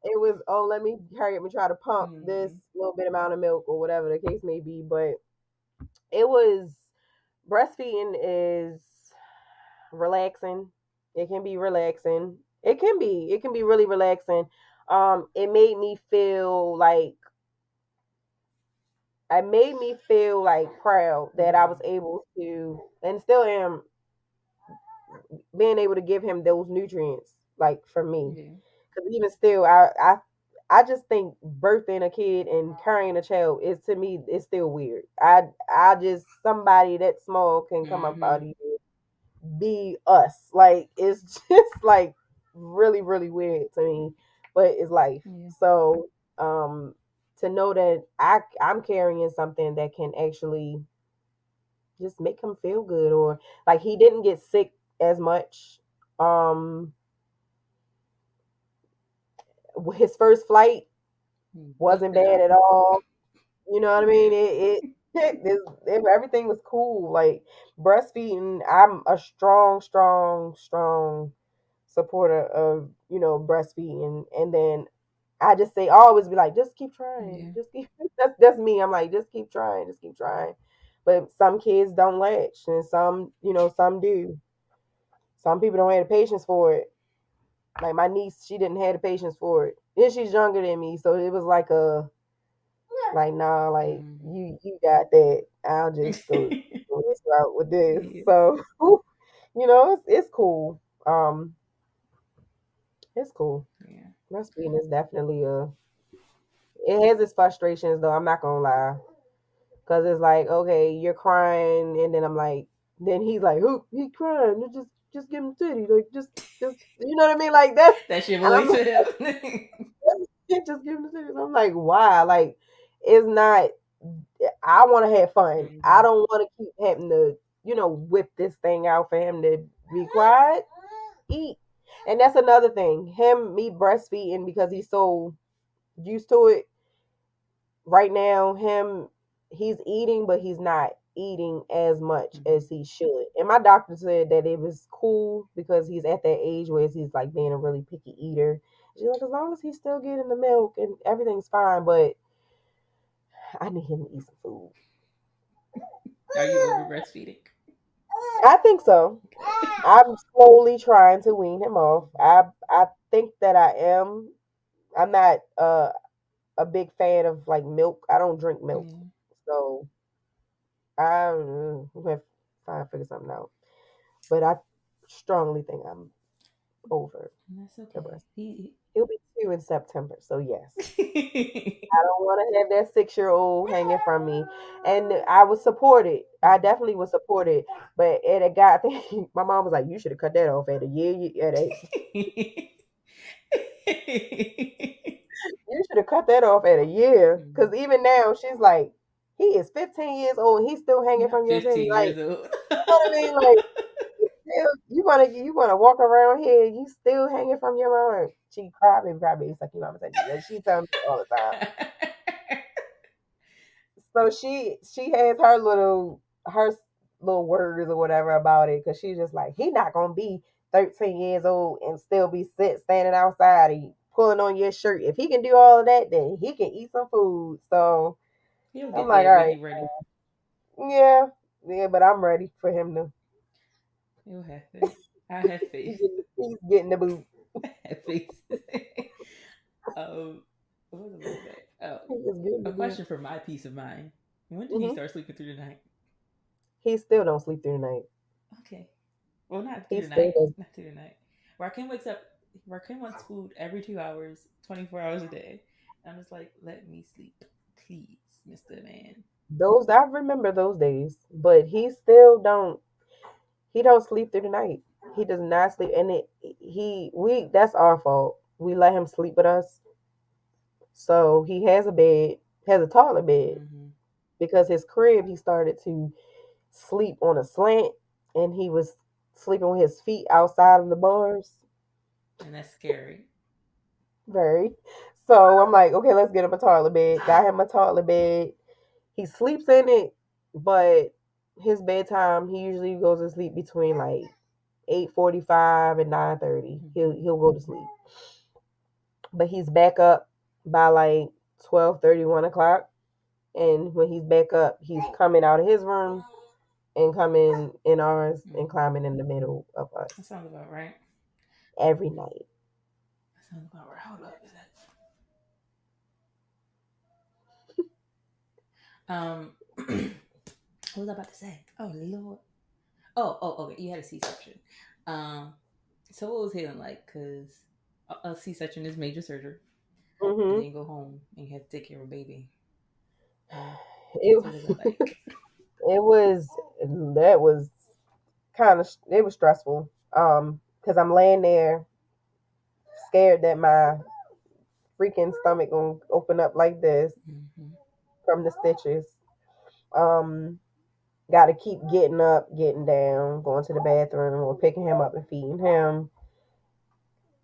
B: It was, oh, let me hurry up and try to pump this
A: Mm-hmm.
B: little bit amount of milk or whatever the case may be. But it was breastfeeding is relaxing. It can be relaxing. It can be really relaxing. It made me feel like proud that I was
A: Mm-hmm.
B: able to and still am being able to give him those nutrients like for me.
A: Yeah.
B: Because even still, I I just think birthing a kid and carrying a child is, to me, it's still weird. I just, somebody that small can come up out
A: Mm-hmm.
B: of you, be us. Like, it's just like really, really weird to me. But it's life.
A: Yeah.
B: So to know that I'm carrying something that can actually just make him feel good, or like he didn't get sick as much. Um his first flight wasn't
A: Busted
B: bad
A: up.
B: at all. You know what I mean?
A: Yeah.
B: Everything was cool. Like breastfeeding, I'm a strong, strong, strong supporter of, breastfeeding. And then I just say, I always be like, just keep trying.
A: Yeah.
B: Just keep that's me. I'm like, just keep trying, just keep trying. But some kids don't latch, and some do. Some people don't have the patience for it. Like my niece, she didn't have the patience for it. And she's younger than me, so it was like nah, like
A: Mm-hmm.
B: you got that. I'll just go this route with this.
A: Yeah.
B: So it's cool. Um, it's cool.
A: Yeah.
B: Breastfeeding is definitely it has its frustrations though. I'm not gonna lie, because it's like, okay, you're crying, and then I'm like, then he's like, who he crying? Just give him titty, like just you know what I mean, like that's,
A: That's your
B: and
A: boy
B: I'm
A: to him.
B: like, just give him the titty. I'm like, why? Like, it's not. I want to have fun. I
A: Mm-hmm.
B: don't want to keep having to, whip this thing out for him to be quiet, eat. And that's another thing. Me breastfeeding, because he's so used to it. Right now, he's eating, but he's not eating as much
A: Mm-hmm.
B: as he should. And my doctor said that it was cool because he's at that age where he's like being a really picky eater. She's like, as long as he's still getting the milk and everything's fine, but I need him to eat some food.
A: Are you over breastfeeding?
B: I think so.
A: Okay.
B: I'm slowly trying to wean him off.
A: Mm-hmm.
B: I think that I am. I'm not a big fan of like milk. I don't drink milk,
A: Yeah.
B: so we have to try to figure something out. But I strongly think I'm over
A: And that's
B: the
A: okay.
B: breast. He'll be 2 in September, so yes.
A: He.
B: I don't want to have that 6-year-old hanging from me. And I was supported. I
A: Mhm.
B: definitely was supported. But at a guy, I think my mom was like, "You should have cut that off at a year. You should have cut that off at a year."
A: Mhm.
B: Because even now, she's like, "He is 15 years old. And he's still hanging
A: Not
B: from your titty."
A: 15
B: Like,
A: years old.
B: you know what I mean? Like, you wanna walk around here, you still hanging from your mom. She cry baby, suck your mama titty. Like, she tells me all the time. So she has her little words or whatever about it, because she's just like, he not gonna be 13 years old and still be standing outside and pulling on your shirt. If he can do all of that, then he can eat some food. So
A: He'll
B: I'm
A: get
B: like,
A: there
B: all
A: when
B: right,
A: he's ready.
B: yeah, yeah, but I'm ready for him to.
A: He'll have to. I have faith.
B: He's getting the boot.
A: I have faith. um, what was I going to say? Oh,
B: He's getting
A: a
B: the boot.
A: question for my peace of mind. When did he
B: Hmm.
A: start sleeping through the night?
B: He still don't sleep through the night.
A: Okay. Well, not through
B: He
A: the
B: still
A: night.
B: does.
A: Not through the night. Rakim wakes up. Rakim wants food every 2 hours, 24 hours a day. I'm just like, let me sleep, please, Mr. Man.
B: Those I remember those days, but he still don't. He don't sleep through the night. He does not sleep, and we that's our fault. We let him sleep with us, so he has a taller bed,
A: Mm-hmm.
B: because his crib, he started to sleep on a slant, and he was sleeping with his feet outside of the bars.
A: And that's scary.
B: Very. So I'm like, okay, let's get him a taller bed. Got him a taller bed. He sleeps in it, but his bedtime, he usually goes to sleep between like 8:45 and 9:30. He'll
A: Mm-hmm.
B: he'll go to sleep. But he's back up by like 12:30, 1 o'clock. And when he's back up, he's coming out of his room and coming in ours and
A: Mm-hmm.
B: climbing in the middle of
A: That
B: us
A: sounds about right.
B: every night.
A: That sounds about right. Hold up, is that? What was I about to say? Oh Lord. Oh, okay. You had a C-section. Um, so what was healing like? Cause a C-section is major surgery. and
B: Mhm.
A: then go home and you have to take care of a baby. Or
B: It
A: what was it like?
B: it was that was kind of it was stressful. Because I'm laying there scared that my freaking stomach gonna open up like this
A: Hmm.
B: from the stitches. Um, Got to keep getting up, getting down, going to the bathroom, or picking him up and feeding him.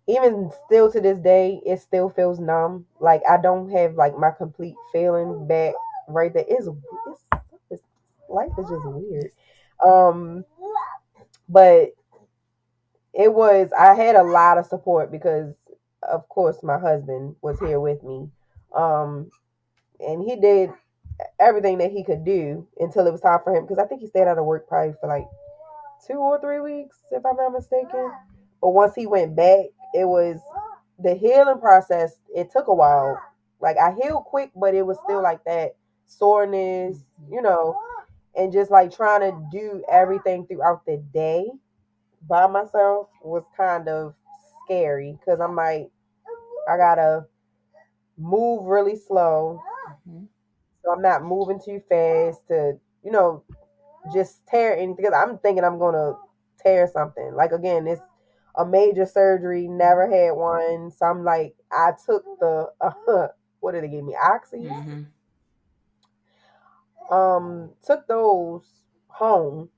B: Even still to this day, it still feels numb. Like I don't have like my complete feeling back right there. It's life is just weird.
A: Yes.
B: Um, but it was I had a lot of support because of course my husband was here with me. Um, and he did everything that he could do until it was time for him because I think he stayed out of work probably for like 2 or 3 weeks, if I'm not mistaken. But once he went back, it was the healing process. It took a while. Like I healed quick, but it was still like that soreness,
A: Hmm.
B: you know, and just like trying to do everything throughout the day by myself was kind of scary because I'm like, I gotta move really slow.
A: Hmm.
B: So I'm not moving too fast to, just tear anything. Because I'm thinking I'm gonna tear something. Like again, it's a major surgery. Never had one. So I'm like, I took the what did they give me? Oxys.
A: Hmm.
B: Took those home,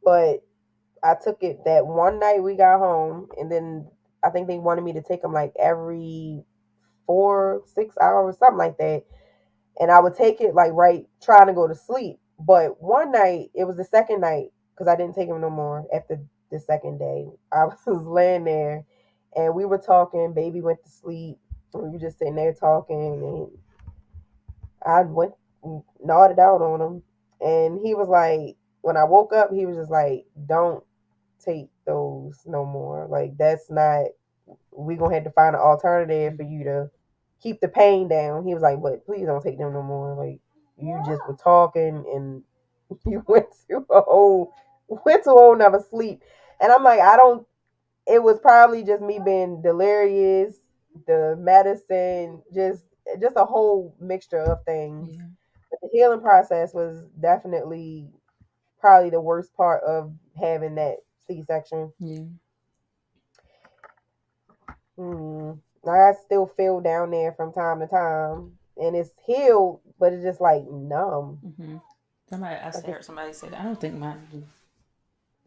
B: but I took it that one night we got home, and then I think they wanted me to take them like every 4, 6 hours, something like that. And I would take it like right trying to go to sleep. But one night, it was the second night because I didn't take him no more after the second day. I was laying there and we were talking. Baby went to sleep. We were just sitting there talking, and I went nodded out on him, and he was like, when I woke up, he was just like, "Don't take those no more. Like that's not. We gonna have to find an alternative for you to keep the pain down." He was like, "But please don't take them no more. Like you just were talking and you went to a whole nother sleep." And I'm like, I don't. It was probably just me being delirious, the medicine, just a whole mixture of things.
A: Yeah.
B: But the healing process was definitely probably the worst part of having that C-section.
A: Yeah.
B: Hmm. I still feel down there from time to time, and it's healed, but it's just like numb.
A: Hmm. Somebody,
B: Like it's
A: heard somebody say that. I don't think mine do.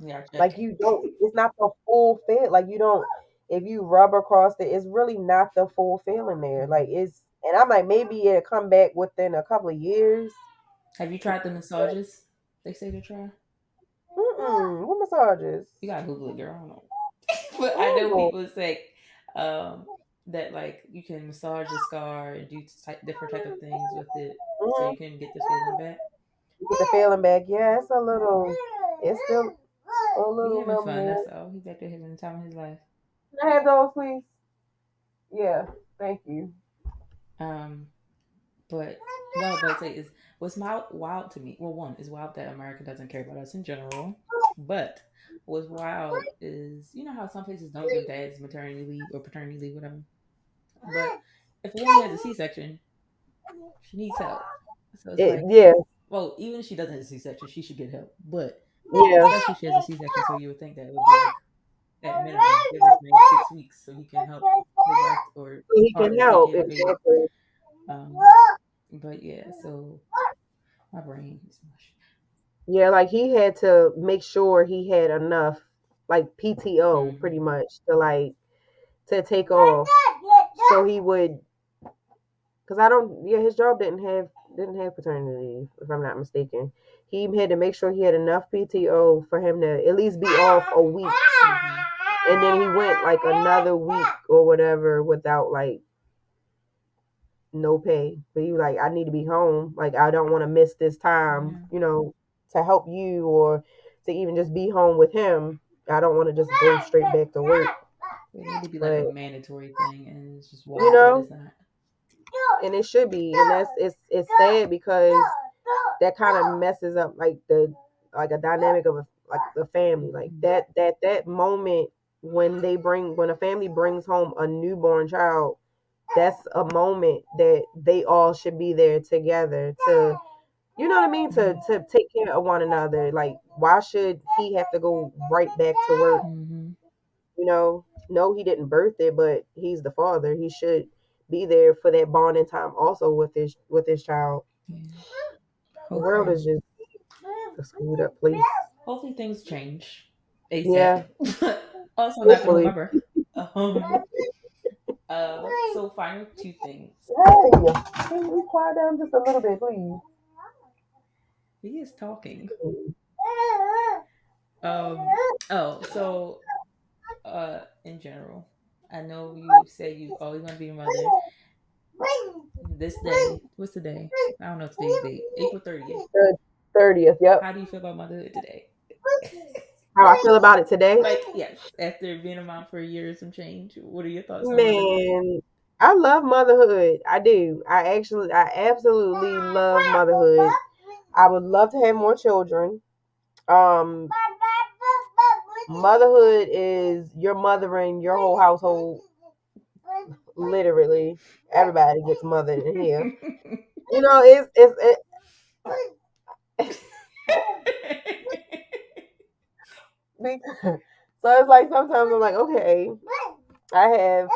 A: Yeah, check.
B: like you don't. It's not the full fit. Like you don't. If you rub across it, it's really not the full feeling there. Like
A: Hmm.
B: it's, and I'm like maybe it'll come back within a couple of years.
A: Have you tried the massages? They say to try.
B: What massages?
A: You gotta Google it, girl. I don't know. But I know
B: Oh,
A: people say um, that like you can massage the scar and do different type of things with it, so you
B: mm-hmm.
A: can get the feeling back.
B: You get the feeling back. Yeah, it's a little. It's still a
A: He
B: little
A: having
B: numb
A: fun.
B: there.
A: That's all. He's back there having the time of his life.
B: Can I have those, please? Yeah, thank you.
A: Um, but what I was about to say is what's wild to me. Well, one is wild that America doesn't care about us in general. But what's wild is you know how some places don't give dads maternity leave or paternity leave, whatever. But if a woman has a C-section, she needs help. So it's like,
B: Yeah,
A: well, even if she doesn't have a C-section, she should get help. But
B: yeah.
A: especially if she has a C-section, so you would think that it would be like at minimum give this man 6 weeks so he can help his wife or
B: So he can
A: partner take
B: help
A: care of the baby.
B: exactly.
A: Um, but yeah, so my brain is mush.
B: Yeah, like he had to make sure he had enough, like PTO,
A: Mm-hmm.
B: pretty much to like to take off. So he would, because I don't. Yeah, his job didn't have paternity leave, if I'm not mistaken. He had to make sure he had enough PTO for him to at least be off a week,
A: Mm-hmm.
B: and then he went like another week or whatever without like no pay. But he was like, I need to be home. Like I don't want to miss this time,
A: Yeah,
B: to help you or to even just be home with him. I don't want to just go straight back to work.
A: it need to be like a
B: But
A: mandatory thing, and it's just
B: you
A: wild that
B: know,
A: it's not.
B: and it should be, and it's sad because that kind of messes up like the like a dynamic of like the family, like
A: Mm-hmm.
B: that moment when a family brings home a newborn child. that's a moment that they all should be there together to, you know what I mean, to
A: Mm-hmm.
B: to take care of one another. Like, why should he have to go right back to work?
A: Mm-hmm.
B: You know, no, he didn't birth it, but he's the father. He should be there for that bonding time also with his child.
A: Yeah.
B: The world
A: Hopefully,
B: is just a screwed up place.
A: hopefully things change ASAP.
B: Yeah,
A: Also, not gonna hold my
B: hopefully.
A: breath. Um. So final two things.
B: Hey, can you quiet down just a little bit, please?
A: He is talking. Oh, so in general, I know you say you always want to be a mother. This day, what's the day? I don't know today's date. April 30th.
B: The 30th, yep.
A: How do you feel about motherhood today?
B: How I feel about it today?
A: Like, yes, after being a mom for a year and some change, what are your thoughts on motherhood?
B: Man, I love motherhood. I do. I absolutely love motherhood. I would love to have more children. Um, Motherhood is you're mothering your whole household. Literally, everybody gets mothered in here. You know, because, so it's like sometimes I'm like, okay, I have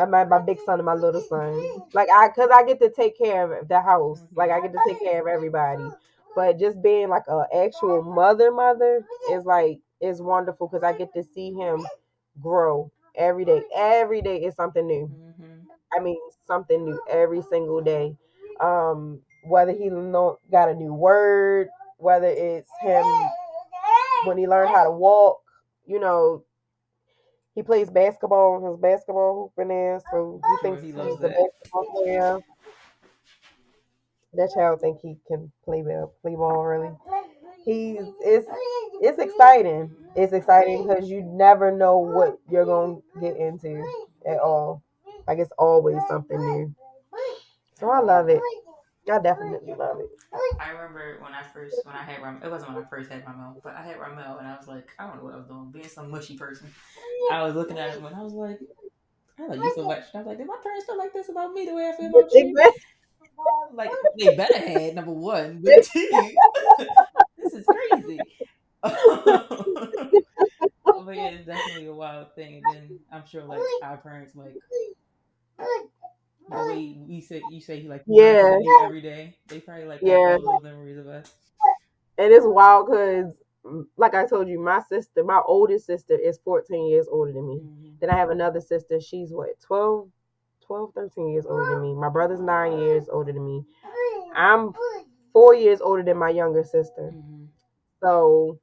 B: my big son and my little son. Like cause I get to take care of the house. Like
A: Mhm.
B: I get to take care of everybody. But just being like a actual mother is like is wonderful because I get to see him grow every day. Every day is something new.
A: Mhm.
B: I mean something new every single day. Whether he got a new word, whether it's him when he learned how to walk, you know, he plays basketball on his basketball hoop in there, so
A: I'm
B: he
A: sure
B: thinks
A: he
B: he's
A: loves
B: the
A: that.
B: basketball player. That child think he can play ball really. He's it's exciting. It's exciting because you never know what you're gonna get into at all. Like it's always something new. So I love it. I definitely love it.
A: I remember when I had Ramel. It wasn't when I first had Ramel, but I had Ramel, and I was like, I don't know what I was doing, being some mushy person. I was looking at him and I was like, I love you so much. And I was like, did my parents feel like this about me the way I feel about you?
B: Exactly.
A: Like they better had number one, but two, this is crazy. But yeah, it's definitely a wild thing. And then I'm sure like our parents like the way we say you say like you learn
B: Yeah,
A: something new every day. They probably like got
B: yeah.
A: all those memories of us.
B: And it's wild because, like I told you, my oldest sister is 14 years older than me.
A: Mm-hmm.
B: Then I have another sister. She's what, 12, 13 years older than me. My brother's 9 years older than me. I'm 4 years older than my younger sister.
A: Mm-hmm.
B: So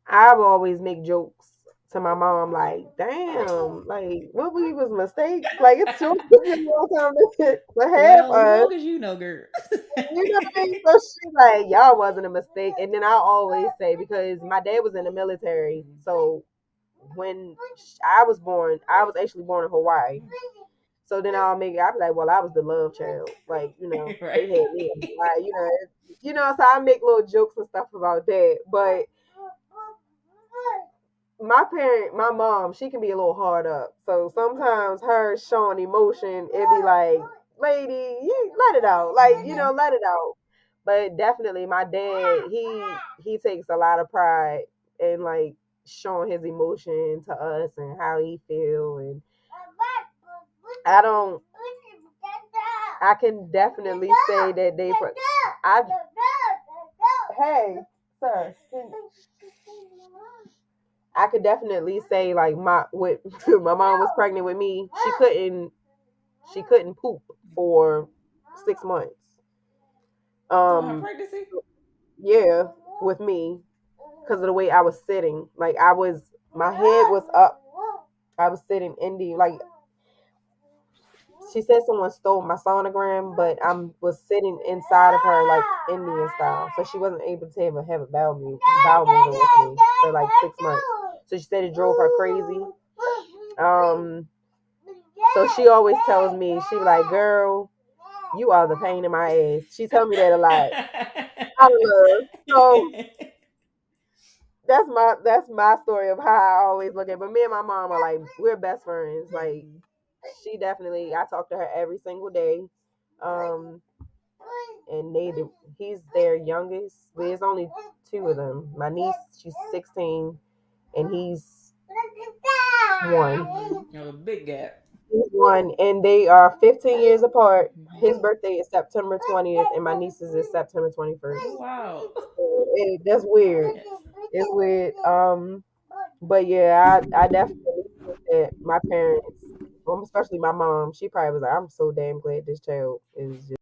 B: I've always make jokes to my mom like, damn, like what we was mistakes. Like it's sure took you a long time to have
A: Well,
B: us.
A: long as you know, girl.
B: You know what I mean? So she's like, y'all wasn't a mistake. And then I always say, because my dad was in the military.
A: Mhm.
B: So when I was born, I was actually born in Hawaii. So then I'll be like, well, I was the love child. Like, they
A: Right.
B: had me in Hawaii, so I make little jokes and stuff about that. But my mom, she can be a little hard up. So sometimes her showing emotion, it be like, lady, you let it out. Like,
A: Mm-hmm.
B: let it out. But definitely my dad, he takes a lot of pride in like showing his emotion to us and how he feel. And I don't I can definitely say that I hey, sir, I could definitely say like my mom was pregnant with me. She couldn't poop for 6 months.
A: During her
B: Um,
A: pregnancy.
B: yeah, with me because of the way I was sitting. Like my head was up. I was sitting Indian. Like she said, someone stole my sonogram, but I was sitting inside of her like Indian style, so she wasn't able to have a bowel movement with me for like 6 months. So she said it drove her crazy. Um, so she always tells me, she be like, girl, you are the pain in my ass. She tell me that a lot. I love. So that's my story of how I always look at it. But me and my mom are like, we're best friends. Like
A: Mhm.
B: She definitely. I talk to her every single day. Um, and he's their youngest. There's only two of them. My niece, she's 16, and he's one.
A: A big gap.
B: He's one, and they are 15 years apart.
A: Mhm.
B: His birthday is September 20th, and my niece's is September 21st.
A: Oh wow.
B: That's weird.
A: Yes.
B: It's weird. But yeah, I definitely think that my parents, especially my mom, she probably was like, "I'm so damn glad this child is just."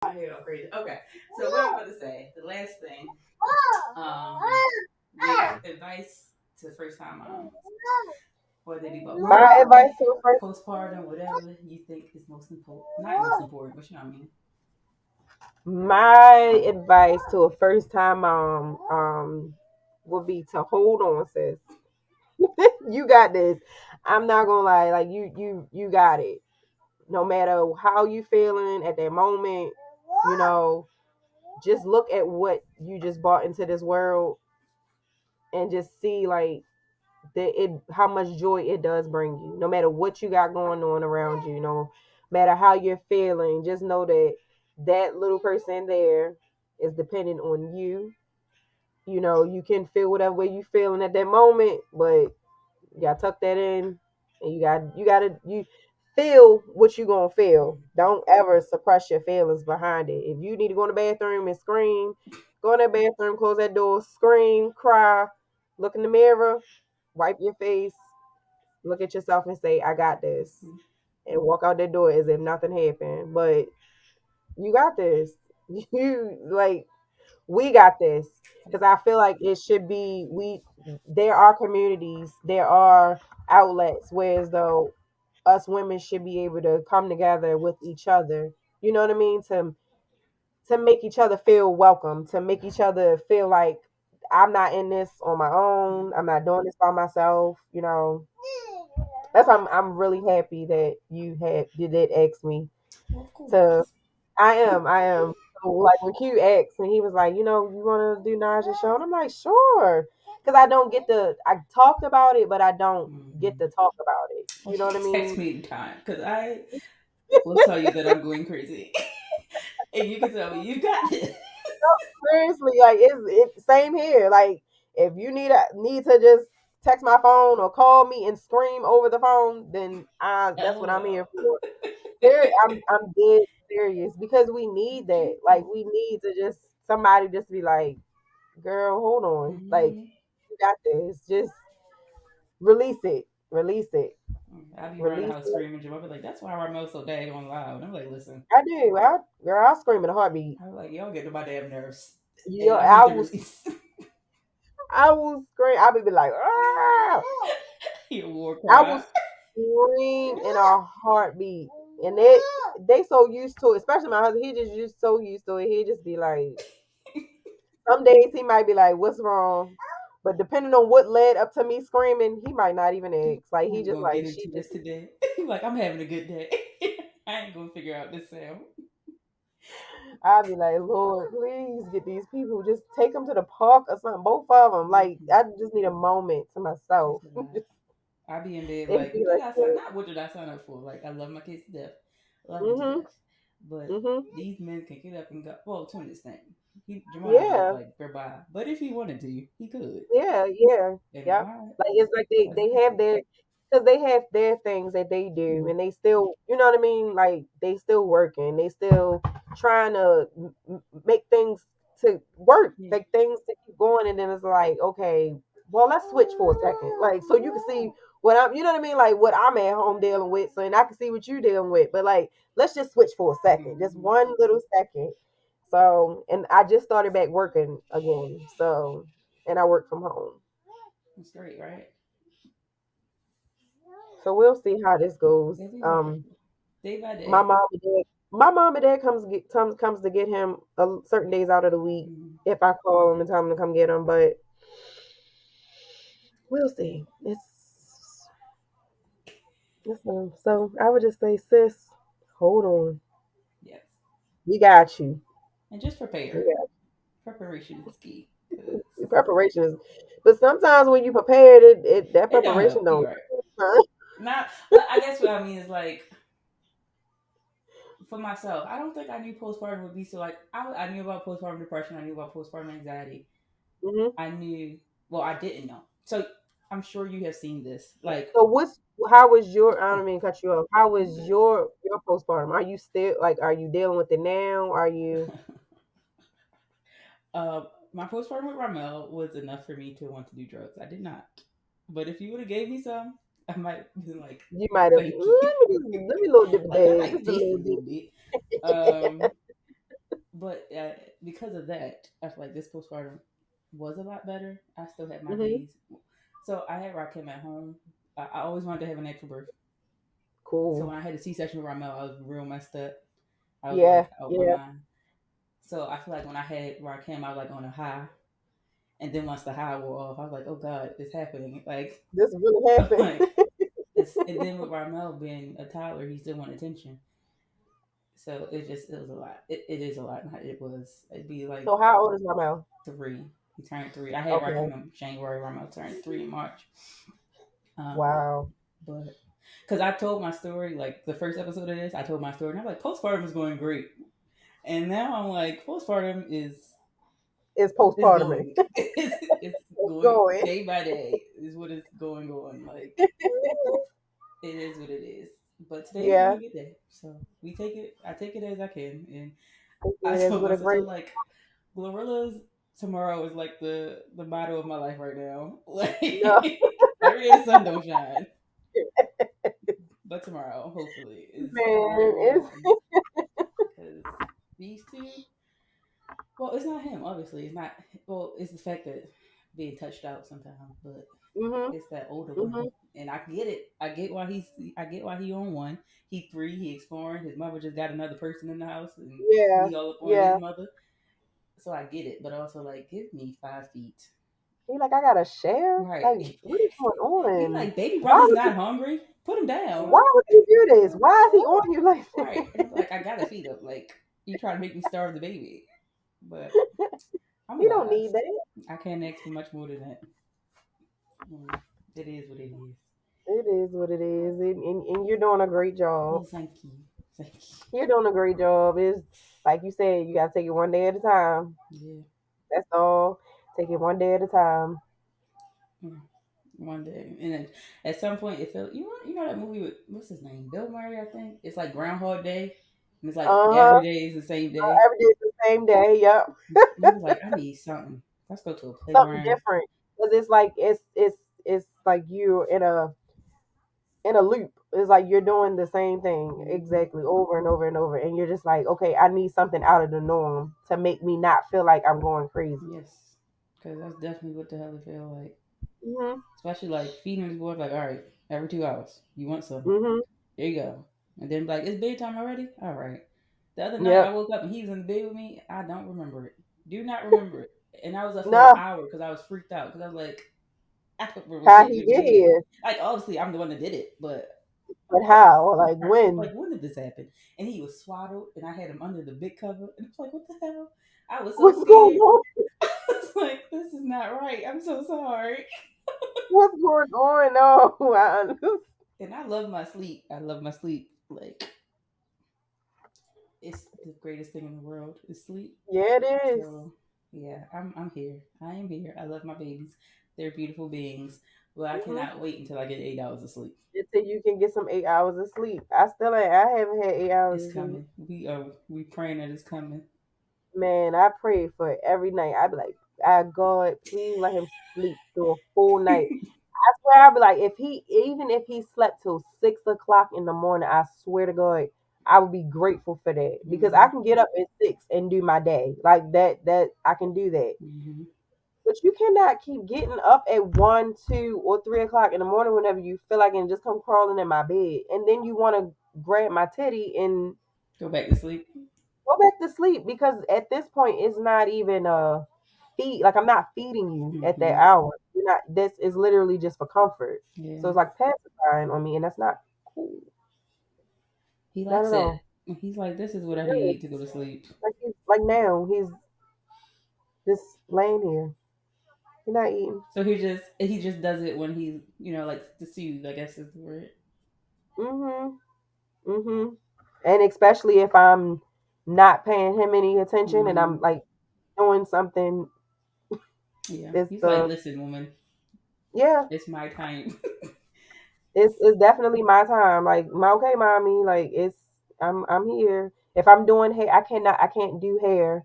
A: I hear all crazy. Okay, so what I'm about to say, the last thing, um, give advice to first time moms, whether it be about
B: My advice to a first
A: postpartum, whatever you think is most important. Not most important, but you know what I mean.
B: My advice to a first time mom would be to hold on, sis. You got this. I'm not gonna lie, like you got it. No matter how you feeling at that moment, you know, just look at what you just brought into this world and just see like how much joy it does bring you. No matter what you got going on around you, no matter how you're feeling, just know that that little person there is dependent on you. You know, you can feel whatever way you feeling at that moment, but you gotta tuck that in, and you feel what you gonna feel. Don't ever suppress your feelings behind it. If you need to go in the bathroom and scream, go in that bathroom, close that door, scream, cry, look in the mirror, wipe your face, look at yourself and say, "I got this," and walk out that door as if nothing happened. But you got this. You like we got this because I feel like it should be we. There are communities, there are outlets where as though us women should be able to come together with each other. You know what I mean? To make each other feel welcome, to make each other feel like I'm not in this on my own. I'm not doing this by myself. You know, that's why I'm really happy that you did ask me
A: Well, of
B: to.
A: course.
B: I am. So, like when Q asked and he was like, you want to do Naja's show? And I'm like, sure, because I don't get to. I talked about it, but I don't get
A: Mm-hmm.
B: to talk about it.
A: Well,
B: You know
A: you
B: what I
A: can text
B: mean?
A: me anytime because I will tell you that I'm going crazy, and you can tell me you got this.
B: Seriously, like it's same here. Like if you need to just text my phone or call me and scream over the phone, then that's what I'm here
A: LOL.
B: for. I'm dead serious because we need that. Like we need to just somebody just be like, girl, hold on. Like
A: Mm-hmm.
B: you got this. Just release it. Release it.
A: I'll be around the
B: Release
A: house
B: it.
A: screaming. I'll be like, "That's why Ramel's so daggone loud." And I'm like, "Listen."
B: I do. Girl, I'll scream in a heartbeat.
A: I was like, "Y'all get to my damn nerves,
B: Yo,
A: and I need the release."
B: I will scream. I would be like, ah!
A: Your war
B: I
A: cry.
B: will scream in a heartbeat. And they so used to it, especially my husband. He just so used to it. He just be like, some days he might be like, "What's wrong?" But depending on what led up to me screaming, he might not even ask. Like
A: I
B: he
A: ain't
B: just
A: gonna get
B: like she
A: into
B: just
A: this today. Like I'm having a good day. I ain't gonna figure out this sound.
B: I'd be like, Lord, please get these people, just take them to the park or something. Both of them. Like,
A: Mhm.
B: I just need a moment to myself.
A: It's a lot. I be in bed
B: It'd
A: like,
B: be
A: what did
B: like,
A: I sign? Not what did I sign up for? Like, I love my kids to death, love them to
B: mm-hmm,
A: death. But
B: mm-hmm,
A: these men can get up and go. Well, to an extent, Jamal not gonna
B: yeah.
A: like goodbye. But if he wanted to, he could.
B: Yeah, yeah,
A: And
B: yeah.
A: why?
B: Like it's like
A: That's
B: they have
A: different.
B: their, because they have their things that they do,
A: Mm.
B: and they still, you know what I mean. Like they still working, they still trying to make things to work,
A: Yeah.
B: like things to keep going, and then it's like, okay, well, let's switch for a second, like so you can see what I'm, you know what I mean, like what I'm at home dealing with, so and I can see what you dealing with, but like let's just switch for a second, just
A: Mm-hmm.
B: one little second. So, and I just started back working again, so and I work from home.
A: It's great, right?
B: So we'll see how this goes.
A: It'll be wonderful. Day by
B: My
A: day.
B: mom and dad, my mom and dad comes to get him certain days out of the week
A: Mm-hmm.
B: if I call him and tell him to come get him. But we'll see. So I would just say, sis, hold on.
A: Yes.
B: We got you.
A: And just
B: We
A: prepare.
B: got
A: Preparation is key. Because
B: you. Preparation is, but sometimes when you prepared, that
A: it don't
B: preparation
A: help.
B: don't.
A: You're right. Not, I guess what I mean is like, for myself, I don't think I knew postpartum would be so like, I knew about postpartum depression. I knew about postpartum anxiety.
B: Hmm.
A: I knew, well, I didn't know. So I'm sure you have seen this. Like,
B: So how was your, I
A: oh,
B: don't mean to cut you off. How
A: you
B: was
A: good.
B: your postpartum? Are you still like, are you dealing with it now? Are you?
A: uh, my postpartum with Ramel was enough for me to want to do drugs. I did not. But if you would have gave me some, I might have been like,
B: You might have,
A: thank you.
B: let me little dip a
A: Like, I
B: dab,
A: might
B: just a
A: taste it
B: little
A: a
B: dip.
A: little bit. Um, but because of that, I feel like this postpartum was a lot better. I still had my
B: Hmm.
A: days. So I had Rakim at home. I always wanted to have a natural birth. So
B: Cool.
A: when I had a C-section with Ramel, I was real messed up. I was
B: Yeah,
A: like out my
B: yeah.
A: mind. So I feel like when I had Rakim, I was like on a high. And then once the high wore off, I was like, oh God, it's happening. Like,
B: This really happened.
A: like and then with Ramel being a toddler, he still wanted attention. So it was a lot. It is a lot. It was. It'd be like
B: So how old is my mouth?
A: 3. He turned 3. I had
B: Okay.
A: Rakim in January. Ramel turned 3 in March. Um,
B: Wow.
A: but because I told my story, like the first episode of this, I told my story, and I'm like, postpartum is going great, and now I'm like, postpartum
B: It's
A: is
B: postpartum.
A: going, it's
B: It's
A: going
B: going.
A: day by day is what it's going on. Like it is what it is. But today is
B: Yeah.
A: going to get there, so we take it. I take it as I can, and I
B: It is
A: told
B: with
A: my
B: a
A: sister
B: great.
A: like Glorilla's tomorrow is like the motto of my life right now. Like
B: No,
A: every day the sun don't shine. But tomorrow, hopefully, is where
B: man.
A: it
B: It's.
A: belongs. Because these two, well, it's not him, obviously. It's not, well, it's the fact that being touched out sometimes, but
B: Mhm.
A: it's that older
B: Mhm.
A: one. And I get it. I get why he on one. He 3, he exploring. His mother just got another person in the house and
B: Yeah.
A: he all up on his
B: Yeah.
A: mother. So I get it, but also like, give me 5 feet.
B: He like, I gotta share. Like,
A: Right.
B: what is going
A: He
B: on?
A: like, baby
B: Why
A: brother's
B: would
A: not
B: you?
A: hungry. Put him down.
B: Why would you do this? Why is he on you like
A: Right. And I'm
B: this?
A: like, I gotta feed him. Like, you try to make me starve the baby. But I'm
B: He don't
A: alive.
B: need that.
A: I can't ask for much more than that. Mm, it is what it is.
B: It is what it is, and you're doing a great job.
A: Well, thank you. Thank
B: You're doing a great job. It's like you said, you gotta take it one day at a time.
A: you.
B: That's all. Take it one day at a time.
A: Yeah. One day. And then at some point, it felt, you know that movie with, what's his name? Bill Murray, I think? It's like Groundhog Day. And it's like
B: Uh
A: every
B: huh.
A: day is the same day.
B: Every day is the same day. Yep.
A: And I was like, I need something. Let's go to a
B: Something
A: playground.
B: different. Cause it's like it's like you in a loop. It's like you're doing the same thing
A: Mm-hmm.
B: exactly over and over and over, and you're just like, okay, I need something out of the norm to make me not feel like I'm going crazy.
A: Yes. Because that's definitely what the hell it feel like.
B: Mhm.
A: Especially like feeding this boy, like, all right, every 2 hours, you want some.
B: Mhm.
A: There you go. And then like, it's bedtime already? All right. The other night I
B: Yep.
A: woke up and he was in the bed with me. I don't remember it. Do not remember it. And I was up for an
B: No.
A: hour because I was freaked out because I was like, I don't remember
B: How
A: shit
B: he
A: you
B: get
A: did.
B: here?
A: Like obviously I'm the one that did it, but
B: But how? Like
A: Like,
B: when?
A: when did this happen? And he was swaddled, and I had him under the big cover, and it's like, what the hell? I was so
B: What's going
A: scared.
B: on?
A: I was like, this is not right. I'm so sorry.
B: What's going on? No, I understand.
A: And I love my sleep. I love my sleep. Like, it's the greatest thing in the world is sleep.
B: Yeah, it is.
A: So yeah, I'm here. I am here. I love my babies. They're beautiful beings. But I
B: Hmm.
A: cannot wait until I get 8 hours of sleep.
B: Until you can get some 8 hours of sleep. I still ain't. I haven't had 8 hours
A: It's
B: of sleep.
A: coming. We praying that it's coming.
B: Man, I pray for it every night. I be like, I God, please let him sleep through a full night. I swear, I be like, if he even if he slept till 6 o'clock in the morning, I swear to God, I would be grateful for that because I
A: Hmm.
B: can get up at 6 and do my day like that. That I can do that.
A: Hmm.
B: But you cannot keep getting up at 1, 2, or 3 o'clock in the morning whenever you feel like it and just come crawling in my bed. And then you want to grab my titty and
A: Go back to sleep.
B: go back to sleep because at this point it's not even a feed. Like I'm not feeding you at that
A: Hmm.
B: hour. You're not. This is literally just for comfort. So
A: Yeah,
B: it's like pacifying on me, and that's not cool.
A: he
B: Not
A: likes
B: at all.
A: it. He's like, this is what I
B: Really.
A: need to go to sleep.
B: Like now he's just laying here. He's not eating.
A: So he just does it when he like to soothe. I guess is the word.
B: Mhm. Mhm. And especially if I'm not paying him any attention and
A: Hmm.
B: I'm like doing something,
A: Yeah,
B: it's
A: he's like,
B: the
A: listen, woman,
B: yeah,
A: it's my time.
B: it's definitely my time. Like my okay, mommy. Like it's I'm here. If I'm doing hair, I can't do hair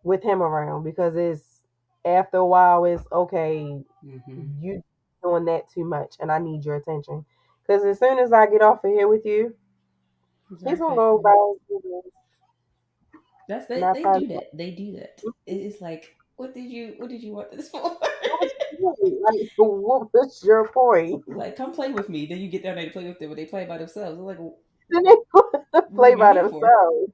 B: with him around because it's after a while it's okay.
A: Hmm.
B: You doing that too much, and I need your attention. Because as soon as I get off of here with you, he's gonna
A: Exactly.
B: go about his business.
A: That's
B: Not
A: they
B: probably.
A: do that. They do that. It's like, what did you want this for?
B: What was your point? Like, what was your point?
A: Like, come play with me. Then you get down there to play with them, but they play by themselves. They're like,
B: Then they
A: what
B: play
A: am I
B: by
A: here for?
B: themselves.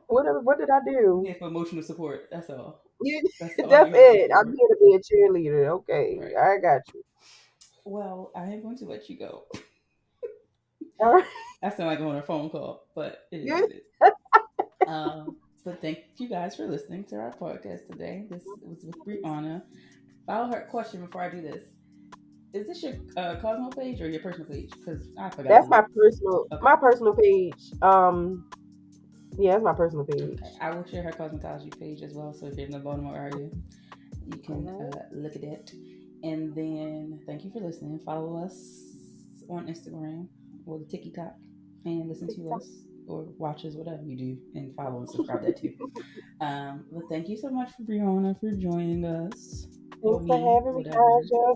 B: What did I
A: I'm
B: do?
A: here for emotional support. That's all.
B: You,
A: That's all
B: that's
A: you're here
B: it. I'm
A: for.
B: here to be a cheerleader. Okay,
A: Right.
B: I got you.
A: Well, I am going to let you go.
B: All right.
A: I sound like I'm on a phone call, but it is what
B: You,
A: it is. But thank you guys for listening to our podcast today. This was with Breanna. Follow her question before I do this. Is this your Cosmo page or your personal page? Because I forgot to
B: that's
A: look. Okay.
B: my personal page. Yeah, that's my personal
A: Okay.
B: page.
A: I will share her cosmetology page as well. So if you're in the Baltimore area, you
B: All
A: can
B: right.
A: look at it. And then thank you for listening. Follow us on Instagram or the TikTok and listen to
B: TikTok.
A: us or watch us, whatever you do, and follow and subscribe that too. But thank you so much for Brianna for joining us or
B: Thanks for
A: me,
B: having me,
A: whatever.
B: Kaja.